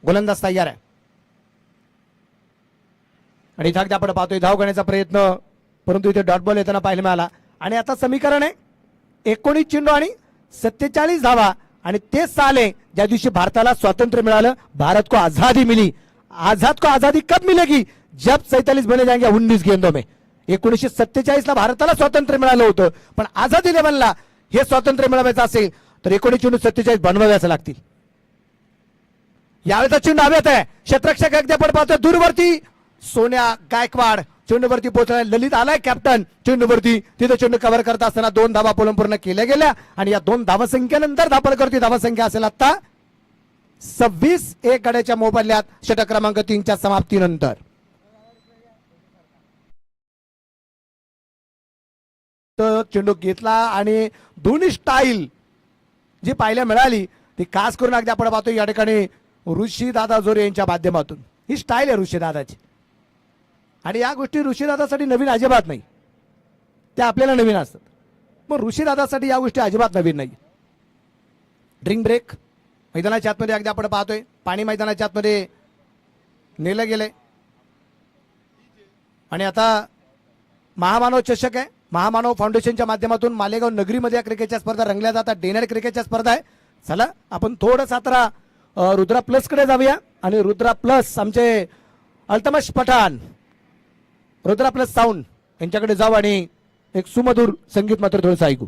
गोलंदाज तयार आहे आणि इथं आपण पाहतोय धाव घेण्याचा प्रयत्न, परंतु इथे डॉट बॉल येताना पाहायला मिळाला. आणि आता समीकरण आहे 19 चेंडू आणि 47 धावा. आणि ते साल आहे ज्या दिवशी भारताला स्वातंत्र्य मिळालं. भारत को आजादी मिली. आजाद को आजादी कब मिलेगी? जब 47 बने जाएंगे 19 गेंदों में. 1947 ला भारताला स्वातंत्र्य मिळालं होतं, पण आझाद 11 ला हे स्वातंत्र्य मिळवायचं असेल तर 19 चेंडू 47 बनवाव्याच लागतील. यावेळेचा चेंडू हवेत आहे. क्षेत्ररक्षक अगदी आपण पाहतोय दूरवरती सोन्या गायकवाड चेंडूवरती पोहोचलाय. ललित आलाय कॅप्टन चेंडूवरती. तिथे चेंडू कव्हर करत असताना 2 धावा पूर्ण केल्या गेल्या. आणि या 2 धावसंख्येनंतर धापलकरची धावसंख्या असेल आता 26 एक गड्याच्या मोबदल्यात षटक क्रमांक 3च्या समाप्तीनंतर. तर चेंडू घेतला आणि दोन्ही स्टाईल जी पाहायला मिळाली ती खास करून अगदी आपण पाहतोय या ठिकाणी ऋषी दादा जोरे यांच्या माध्यमातून. ही स्टाईल आहे ऋषी दादाची आणि या गोष्टी ऋषी दादासाठी नवीन अजिबात नाही. त्या आपल्याला नवीन असतात, मग ऋषी दादासाठी या गोष्टी अजिबात नवीन नाही. ड्रिंक ब्रेक मैदानाच्या आतमध्ये अगदी आपण पाहतोय. पाणी मैदानाच्या आतमध्ये नेलं गेलंय आणि आता महामानव चषक आहे. महामानव फाउंडेशनच्या माध्यमातून मालेगाव नगरीमध्ये क्रिकेटच्या स्पर्धा रंगल्या जातात. डे नाईट क्रिकेटच्या स्पर्धा आहे. चला आपण थोडंसं आता रुद्रा प्लस कडे जाऊया आणि रुद्रा प्लस आमचे अल्तमश पठाण रुद्रा प्लस साऊंड यांच्याकडे जाऊ आणि एक सुमधुर संगीत मात्र थोडंसं ऐकू.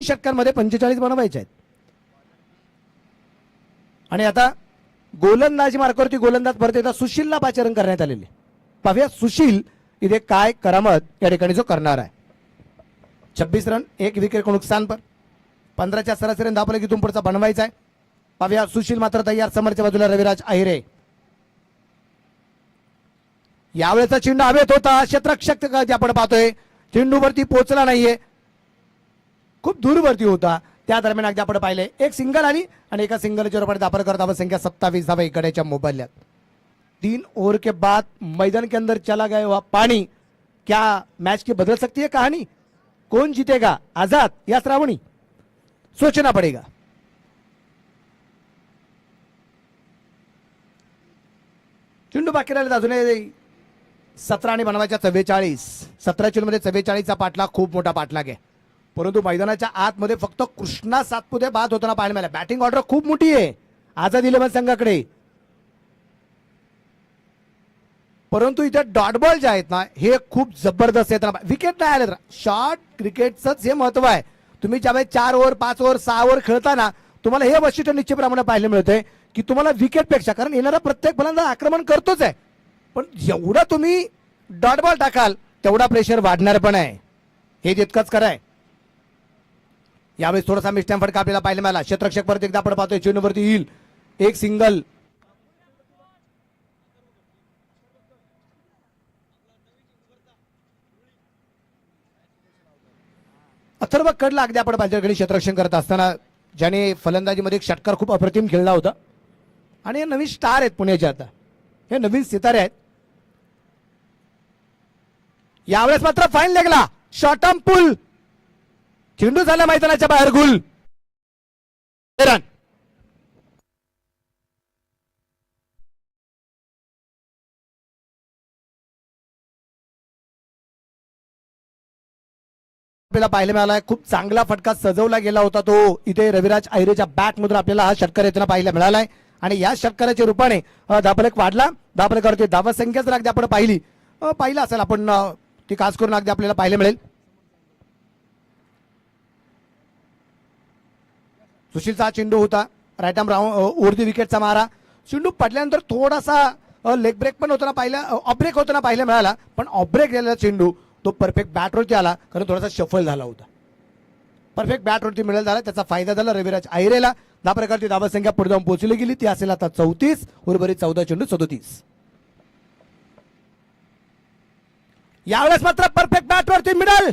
षटकांमध्ये 45 बनवायचे आहेत. आणि आता गोलंदाजी मार्गावरती गोलंदाज परत एकदा सुशीलला पाचारण करण्यात आलेले. पाहूया सुशील इथे काय करामत या ठिकाणी जो करणार आहे. 26 रन 1 विकेट को नुकसान पर 15च्या सरासरी धावफलकीतून पुढचा बनवायचा आहे. पाहूया सुशील मात्र तयार. समोरच्या बाजूला रविराज अहिरे. यावेळेचा चेंडू हवेत होता. क्षेत्ररक्षक आपण पाहतोय चेंडूवरती पोहोचला नाहीये, खूप दूरवरती होता. त्या दरम्यान अगदी आपण पाहिले एक सिंगल आली आणि एका सिंगलच्या रूपाने धावा करत धावा संख्या 27 धावा इकडेच्या मोबाइल्यात. 3 ओवर के बाद मैदान के अंदर चला गया हुआ पानी, क्या मैच की बदल सकती है कहानी? कौन जीतेगा, आजाद या श्रावणी? सोचना पड़ेगा. चेंडू बाकी राहिले अजूनही 17 आणि बनवायच्या 44. 17 चेंडूमध्ये 44चा पाठलाग खूप मोठा पाठलाग आहे. परंतु मैदानाच्या आतमध्ये फक्त कृष्णा सातपुते बाद होताना पाहायला मिळाला. बॅटिंग ऑर्डर खूप मोठी आहे आझाद इलेव्हन संघाकडे. परंतु इथे डॉट बॉल जे आहेत ना हे खूप जबरदस्त आहेत. विकेट नाही आले तर शॉर्ट क्रिकेटच हे महत्व आहे. तुम्ही ज्यावेळेस 4 ओव्हर 5 ओव्हर 6 ओव्हर खेळताना तुम्हाला हे वैशिष्ट्य निश्चितप्रमाणे पाहायला मिळतंय की तुम्हाला विकेटपेक्षा, कारण येणारा प्रत्येक फलंदाज आक्रमण करतोच आहे, पण जेवढा तुम्ही डॉट बॉल टाकाल तेवढा प्रेशर वाढणार पण आहे. हे तितकंच खरं आहे. यावेळेस थोडासा मिस्टॅम फटका आपल्याला पाहायला मिळाला. क्षेत्ररक्षक परत एकदा आपण पाहतोय चेंडूवरती येईल एक सिंगल. अथर्व कडला अगदी आपण पाहिजे क्षेत्ररक्षण करत असताना ज्याने फलंदाजीमध्ये एक षटकार खूप अप्रतिम खेळला होता. आणि हे नवीन स्टार आहेत पुण्याचे, आता हे नवीन सितारे आहेत. यावेळेस मात्र फाईन लेगला शॉर्ट आर्म पुल, चेंडू झाला मैदानाच्या बाहेर गुल. रन आपल्याला पाहायला मिळाला. खूप चांगला फटका सजवला गेला होता तो इथे रविराज अहिरेच्या बॅट मधून आपल्याला हा षटकार येताना पाहायला मिळालाय. आणि या षटकाराच्या रूपाने धावफलक वाढला. धावफलकावरती धावा संख्या जर अगदी आपण पाहिलं असेल आपण ती खास करून अगदी आपल्याला पाहायला मिळेल. सुशीलचा चेंडू होता राईट आर्म वरती विकेटचा मारा. चेंडू पडल्यानंतर थोडासा लेग ब्रेक पण होताना पाहिला, ऑफ ब्रेक होताना पाहायला मिळाला. पण ऑफ ब्रेक झालेला चेंडू तो परफेक्ट बॅटवरती आला, कारण थोडासा शफल झाला होता. परफेक्ट बॅटवरती मिळाला झाला, त्याचा फायदा झाला रविराज अहिरेला. त्या प्रकारची धावा संख्या पुढे जाऊन पोहोचली गेली. ती असेल आता 34. उर्वरित 14 चेंडू 37. यावेळेस मात्र परफेक्ट बॅटवरती मिडल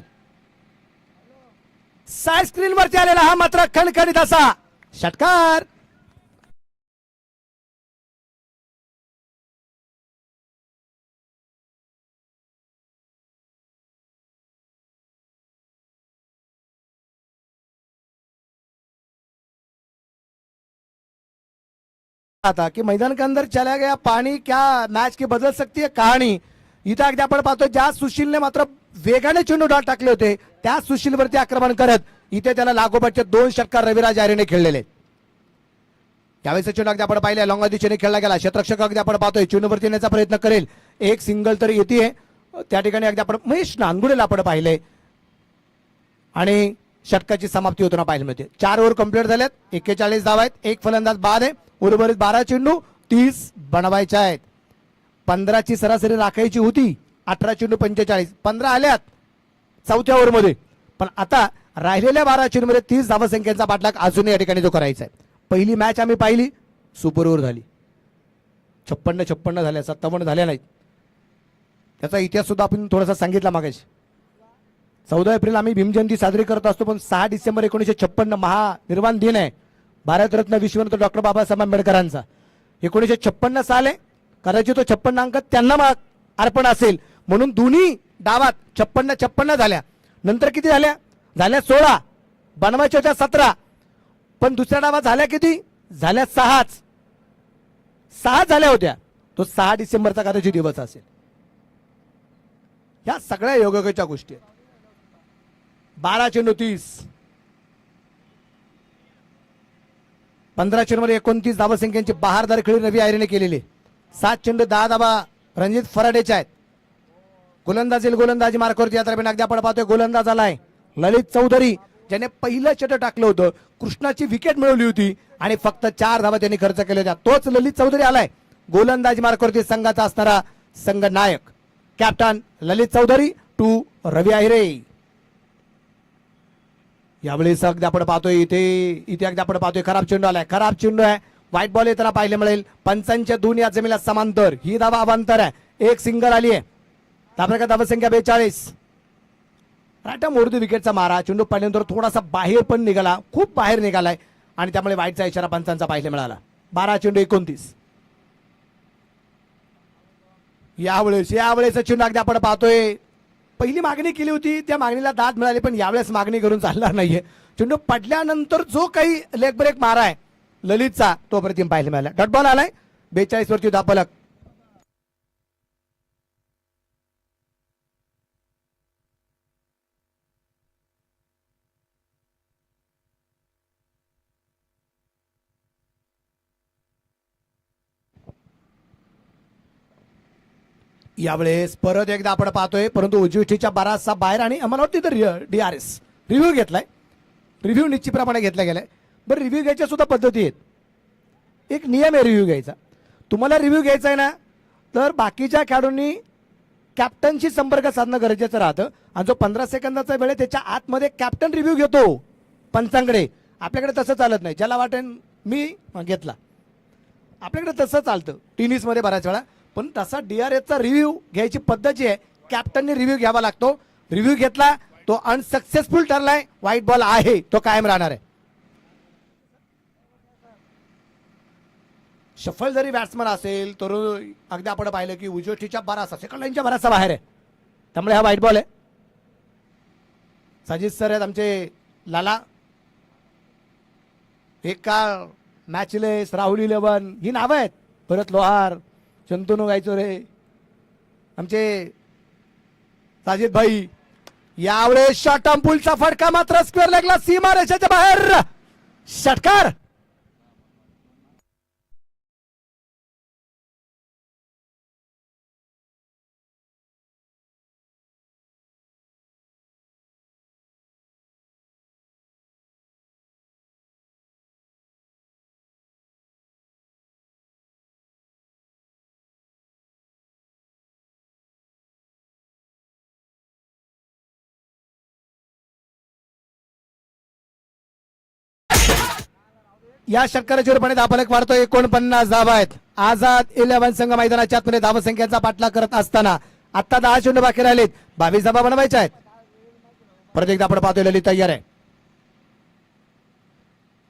साय स्क्रीन वरती आलेला हा मात्र खणखणीत असा षटकार. आता कि मैदान के अंदर चला गया पानी, क्या मैच की बदल सकती है कहाणी? इथं अगदी आपण पाहतो ज्या सुशीलने मात्र वेगाने चेंडू डॉट टाकले होते त्या सुशीलवरती आक्रमण करत इथे त्याला लागोपाठचे 2 षटकार रविराज अहिरेने खेळलेले. यावेळेस चेंडू अगदी आपण पाहिले लॉंग दिशेने खेळला गेला. क्षेत्ररक्षक अगदी आपण पाहतोय चेंडूवरती येण्याचा प्रयत्न करेल. एक सिंगल तर येते त्या ठिकाणी. अगदी आपण महेश नांदुडेला आपण पाहिले आणि षटकाची समाप्ती होताना पाहायला मिळते. 4 ओव्हर कंप्लीट झाल्यात, 41 धावा आहेत, एक फलंदाज बाद आहे, उर्वरित 12 चेंडू 30 बनवायच्या आहेत. 15ची सरासरी राखायची होती, 18 चेंडू 45, 15 आल्यात चौथ्या ओव्हरमध्ये. पण आता राहिलेल्या 12 चेंडूमध्ये 30 धावसंख्येचा पाठलाग अजूनही या ठिकाणी तो करायचा आहे. पहिली मॅच आम्ही पाहिली, सुपर ओव्हर झाली, 56 झाल्या, 57 झाल्या नाहीत. त्याचा इतिहास सुद्धा आपण थोडासा सांगितला मागाशी. 14 एप्रिल आम्ही भीमजयंती साजरी करत असतो, पण 6 डिसेंबर 1956 महानिर्वाण दिन आहे भारतरत्न विश्वरत्न डॉक्टर बाबासाहेब आंबेडकरांचा. 1956 साल आहे, कदाचित तो 56 अंक त्यांना अर्पण असेल, म्हणून दोन्ही डावात 56 झाल्या. नंतर किती झाल्या? 16, बनवायच्या होत्या 17, पण दुसऱ्या डावात झाल्या किती? झाल्या 6 झाल्या होत्या. तो 6 डिसेंबरचा कदाचित दिवस असेल. या सगळ्या योगायोगाच्या गोष्टी आहेत. 12 चेंडू 30, 15 चेंडूमध्ये 29 धावसंख्येची बहारदार खेळी रवी आयरेने केलेली. 7 चेंडू 10 धावा रणजित फराडेच्या आहेत. गोलंदाजी मार्कावरती या दरम्यान अगदी आपण पाहतोय गोलंदाज आलाय ललित चौधरी, ज्याने पहिलं षटक टाकलं होतं, कृष्णाची विकेट मिळवली होती आणि फक्त 4 धावा त्यांनी खर्च केल्या होत्या. तोच ललित चौधरी आलाय गोलंदाजी मार्कावरती संघाचा असणारा संघ नायक कॅप्टन ललित चौधरी टू रवी आहिरे. यावेळेस अगदी आपण पाहतोय इथे अगदी आपण पाहतोय खराब चेंडू आलाय, खराब चेंडू आहे, व्हाईट बॉल येताना पाहायला मिळेल. पंचांच्या दोन्ही जमिनीला समांतर, ही धावा अवांतर आहे, एक सिंगल आली आहे. त्याप्रकारे धावसंख्या 42. राटा मोरदी विकेटचा मारा, चेंडू पडल्यानंतर थोडासा बाहेर पण निघाला, खूप बाहेर निघालाय आणि त्यामुळे वाईटचा इशारा पंचांचा पाहायला मिळाला. 12 चेंडू 29. यावेळेस चेंडू अगदी आपण पाहतोय पहिली मागणी केली होती, त्या मागणीला दाद मिळाली, पण यावेळेस मागणी करून चालणार नाहीये. चेंडू पडल्यानंतर जो काही लेग ब्रेक मारा आहे ललितचा, तो प्रतिम पाहायला मिळाला. डॉट बॉल आलाय 42 वरती धापलक. यावेळेस परत एकदा आपण पाहतोय, परंतु उजवीच्या बराचसा बाहेर आणि आम्हाला वाटतं तर DRS रिव्ह्यू घेतलाय, रिव्ह्यू निश्चितप्रमाणे घेतला गेलाय. बरं, रिव्ह्यू घ्यायच्या सुद्धा पद्धती आहेत. एक नियम आहे रिव्ह्यू घ्यायचा. तुम्हाला रिव्ह्यू घ्यायचा आहे ना, तर बाकीच्या खेळाडूंनी कॅप्टनशी संपर्क साधणं गरजेचं राहतं आणि जो 15 सेकंदाचा वेळ आहे त्याच्या आतमध्ये कॅप्टन रिव्ह्यू घेतो पंचांकडे. आपल्याकडे तसं चालत नाही, ज्याला वाटेल मी घेतला, आपल्याकडे तसं चालतं टेनिसमध्ये बऱ्याच वेळा. पण तसा DRSचा रिव्ह्यू घ्यायची पद्धत जी आहे, कॅप्टनने रिव्ह्यू घ्यावा लागतो. रिव्ह्यू घेतला, तो अनसक्सेसफुल ठरलाय, व्हाईट बॉल आहे, तो कायम राहणार आहे. शफल जरी बॅट्समन असेल तर अगदी आपण पाहिलं की उजवीच्या 12 सेकंड लाईनच्या बराचसा बाहेर आहे, त्यामुळे हा व्हाईट बॉल आहे. साजिद सर आहेत आमचे लाला, एक काळ मॅचलेस, राहुल 11 ही नावं आहेत. भरत लोहार, शंतनू गायचोरे, आमचे साजिद भाई. यावेळेस शॉर्ट टर्म पुलचा फटका मात्र स्क्वेअर लेगला सीमा रेषेच्या बाहेर, षटकार. या षटकाराच्या रूपाने धावफलक वाढतोय, 49 धावा आहेत. आझाद 11 संघ मैदानाच्या आतमध्ये धावसंख्येचा पाठलाग करत असताना आता 10 चेंडू बाकी राहिलेत, 22 धावा बनवायच्या आहेत. परत एकदा आपण पाहतोय ललित तयार आहे,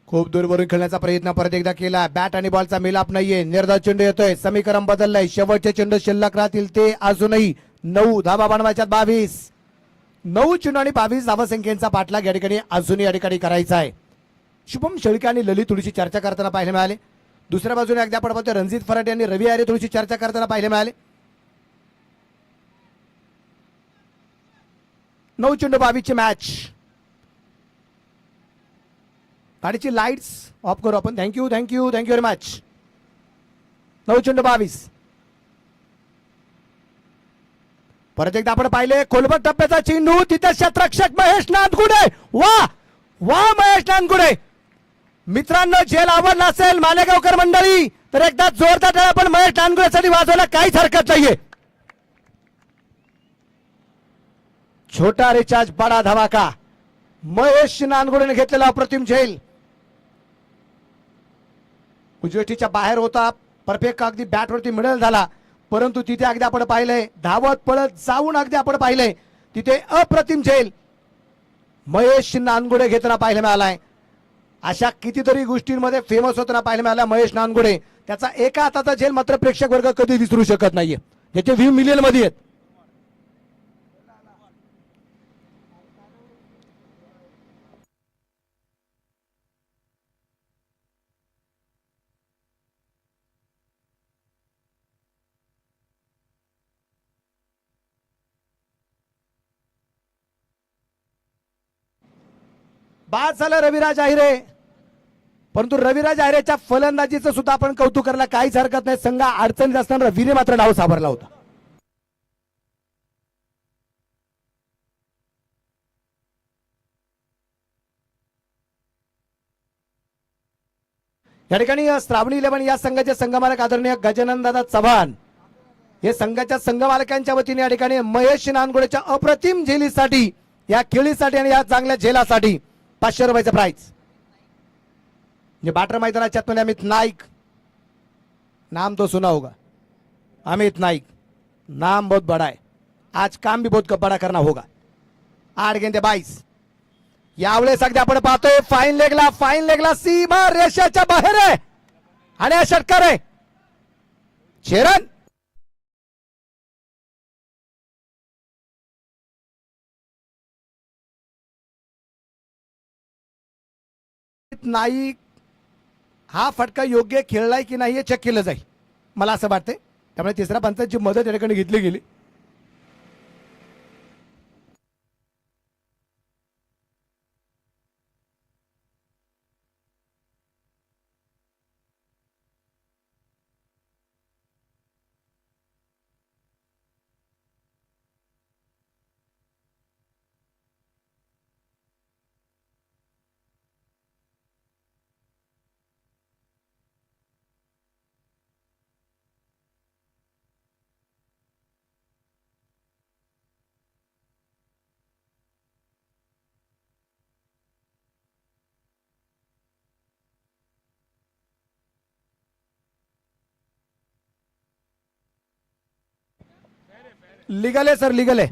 खूप दूरवरून खेळण्याचा प्रयत्न परत एकदा केला, बॅट आणि बॉलचा मिलाप नाहीये, निर्धाव चेंडू येतोय, समीकरण बदललंय, शेवटचे चेंडू शिल्लक राहतील ते अजूनही 9 धावा बनवायच्यात. 9 चेंडू आणि 22 धावसंख्येचा पाठलाग या ठिकाणी अजूनही या ठिकाणी करायचा आहे. शुभम शेळके आणि ललित थोडीशी चर्चा करताना पाहायला मिळाले. दुसऱ्या बाजूने अगदी आपण पाहतोय रणजित फराटे आणि रवी आरे थोडीशी चर्चा करताना पाहायला मिळाले. 9 चेंडू 22 ची मॅच. गाडीची लाईट्स ऑफ करू आपण. Thank you very much. 9 चेंडू 22. परत एकदा आपण पाहिले खोलबट टप्प्याचा चेंडू, तिथे क्षेत्ररक्षक महेश नादगुडे, वा वा महेश नानकुडे. मित्रांनो, जेल आवडला असेल मालेगावकर मंडळी तर एकदा जोरदार टाळ्या पण महेश नानकुडेसाठी वाजवायला काहीच हरकत नाहीये. छोटा रिचार्ज बडा धमाका. महेश नानकुडेने घेतलेला अप्रतिम झेल. उजवेटीच्या बाहेर होता, परफेक्ट अगदी बॅटवरती मिडल झाला, परंतु तिथे अगदी आपण पाहिलंय धावत पळत जाऊन अगदी आपण पाहिलंय तिथे अप्रतिम झेल महेश नानगुडे घेताना पाहायला मिळालाय. अशा कितीतरी गोष्टींमध्ये फेमस होताना पाहायला मिळाला महेश नानगुडे. त्याचा एका हाताचा झेल मात्र प्रेक्षक वर्ग कधी विसरू शकत नाहीये, ज्याचे व्ह्यू मिलियन मध्ये आहेत. बाद झालं रविराज आहिरे, परंतु रविराज आहिरेच्या फलंदाजीचं सुद्धा आपण कौतुक करायला काहीच हरकत नाही. संघ अडचणीत असताना रवीने मात्र डाव सावरला होता. या ठिकाणी श्रावणी 11 या संघाचे संघमालक आदरणीय गजानन दादा चव्हाण हे संघाच्या संघमालकांच्या वतीने या ठिकाणी महेश नानगुडेच्या अप्रतिम झेलीसाठी, या खेळीसाठी आणि या चांगल्या झेलासाठी 500 रुपयाचं प्राइज. ये बाटर मैदानाच्या आतमध्ये अमित नाईक, नाम तो सुना होगा, अमित नाईक नाम बहुत बड़ा है, आज काम भी बहुत बड़ा करना होगा. 8 गेंदे 22. यावेळेस अगदी आपण पाहतोय फाईन लेगला सीमा रेषाच्या बाहेर आहे आणि हा षटकार आहे. चेरन नाईक हा फटका योग्य खेळलाय की नाही हे चेक केलं जाईल, मला असं वाटतंय. त्यामुळे तिसऱ्या पंचाची मदत या ठिकाणी घेतली गेली. लीगल है सर, लीगल है.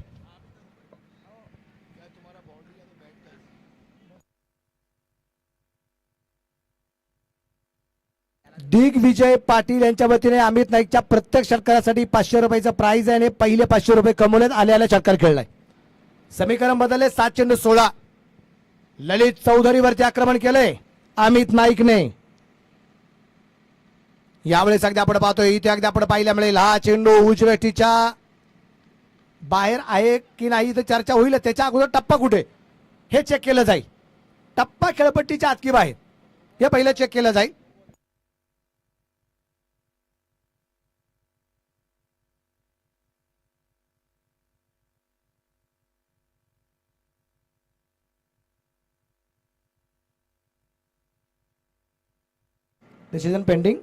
दिग्विजय पाटील यांच्या वतीने अमित नाईकच्या प्रत्येक षटकारासाठी 500 रुपयाचं प्राइज आहे आणि पहिले 500 रुपये कमवलेत. आले षटकार खेळलाय. समीकरण बदलले. 7 चेंडू 16. ललित चौधरीवरती आक्रमण केलंय अमित नाईकने. यावेळेस अगदी आपण पाहतोय इथे अगदी आपण पाहायला मिळेल हा चेंडू उजवेटीच्या बाहेर आहे की नाही तर चर्चा होईल. त्याच्या अगोदर टप्पा कुठे हे चेक केलं जाईल. टप्पा खेळपट्टीच्या आत की बाहेर हे पहिलं चेक केलं जाईल. Decision pending.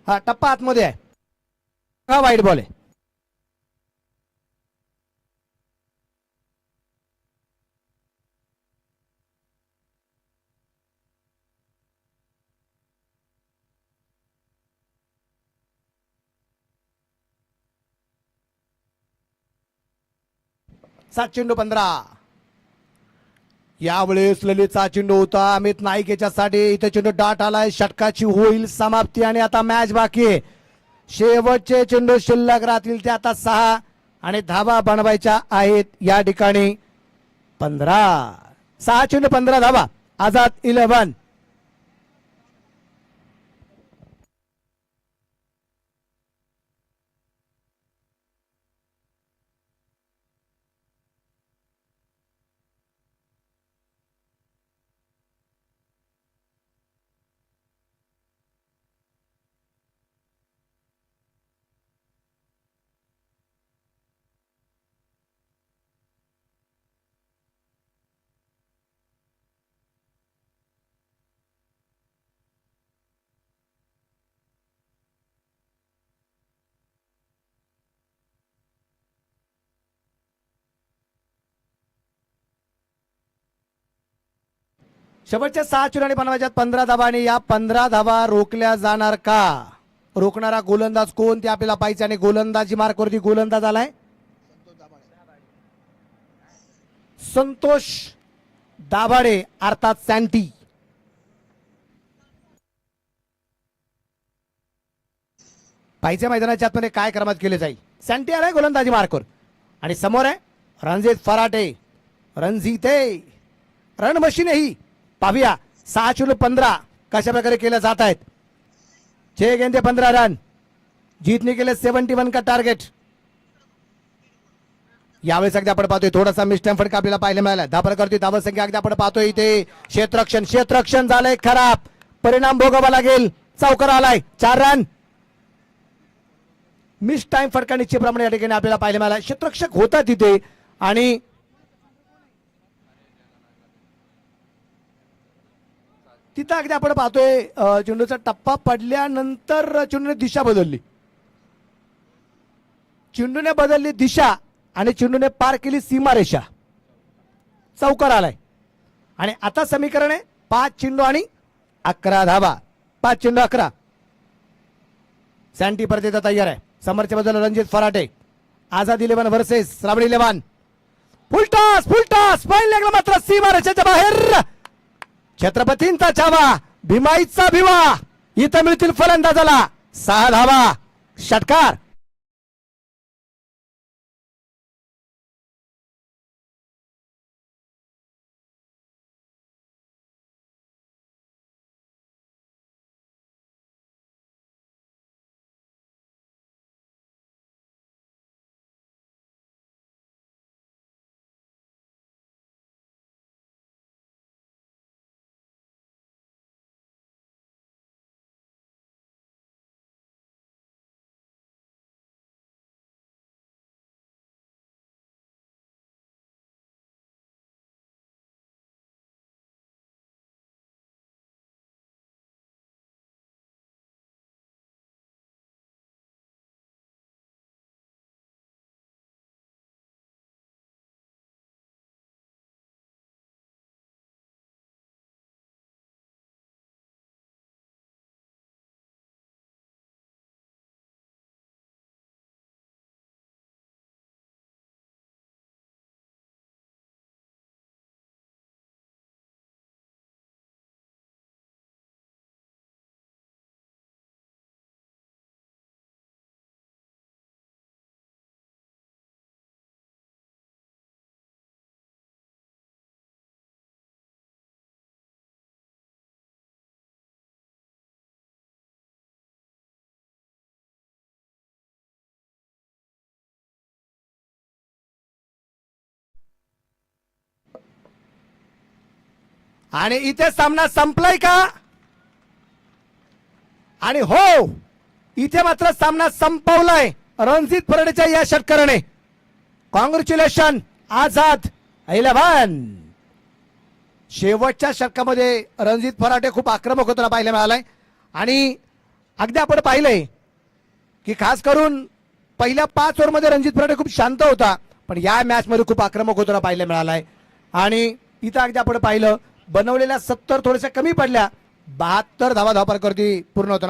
हा टप्पा आतमध्ये आहे. हा वाईट बॉल आहे. सात चेंडू 15. यावेळेस ललितचा चेंडू होता अमित नाईक याच्यासाठी. इथे चेंडू डाट आलाय. षटकाची होईल समाप्ती आणि आता मॅच बाकी आहे. शेवटचे चेंडू शिल्लक राहतील ते आता 6 आणि धावा बनवायच्या आहेत या ठिकाणी 15. 6 चेंडू 15 धावा. आझाद 11. शेवटच्या 6 चुराणी बनवायच्यात 15 धावा आणि या 15 धावा रोखल्या जाणार का? रोखणारा गोलंदाज कोण ते आपल्याला पाहिजे आणि गोलंदाजी मार्कवरती गोलंदाज आलाय संतोष दाभाडे अर्थात सँटी. पाहिजे मैदानाच्या आतमध्ये काय क्रमात केले जाईल. सँटी आलाय गोलंदाजी मार्कवर आणि समोर आहे रणजित फराटे. रणजिते रण मशीन ही पाहूया 6-15 कशा प्रकारे केल्या जात आहेत. 6 गेंदे 15 रन जीतने केले 71 का टार्गेट. यावेळेस अगदी आपण पाहतोय थोडासा मिस्टॅम फटका आपल्याला पाहायला मिळाला. धावा करतोय धावा संख्या अगदी आपण पाहतोय इथे क्षेत्ररक्षण झालंय खराब. परिणाम भोगावा लागेल. चौकार आलाय 4 रन. मिस टाइम फटका निश्चितप्रमाणे या ठिकाणी आपल्याला पाहायला मिळाला. क्षेत्ररक्षक होता तिथे आणि तिथं अगदी आपण पाहतोय चेंडूचा टप्पा पडल्यानंतर चेंडूने दिशा बदलली. चेंडूने बदलली दिशा आणि चेंडूने पार केली सीमारेषा. चौकार आलाय आणि आता समीकरण आहे 5 चेंडू आणि 11 धावा. 5 चेंडू 11. सँटी परत येता तयार आहे. समोरच्या बाजूला रणजित फराटे. आझाद 11 वर्सेस श्रावणी 11. फुल टॉस पहिल्या मात्र सीमारेषेच्या बाहेर. छत्रपतींचा छावा भीमाईचा भिवा. इथं मिळतील फलंदाजाला 6 धावा. षटकार. आणि इथे सामना संपलाय का? आणि हो इथे मात्र सामना संपवलाय रणजित फराटेच्या या षटकाराने. कॉंग्रॅच्युलेशन आझाद 11. शेवटच्या षटकामध्ये रणजित फराटे खूप आक्रमक होताना पाहायला मिळालाय आणि अगदी आपण पाहिलंय की खास करून पहिल्या 5 ओव्हरमध्ये रणजित फराटे खूप शांत होता पण या मॅच मध्ये खूप आक्रमक होताना पाहायला मिळालाय. आणि इथं अगदी आपण पाहिलं बनवलेल्या 70 थोड्याशा कमी पडल्या. 72 धावा धावपरकरती पूर्ण होताना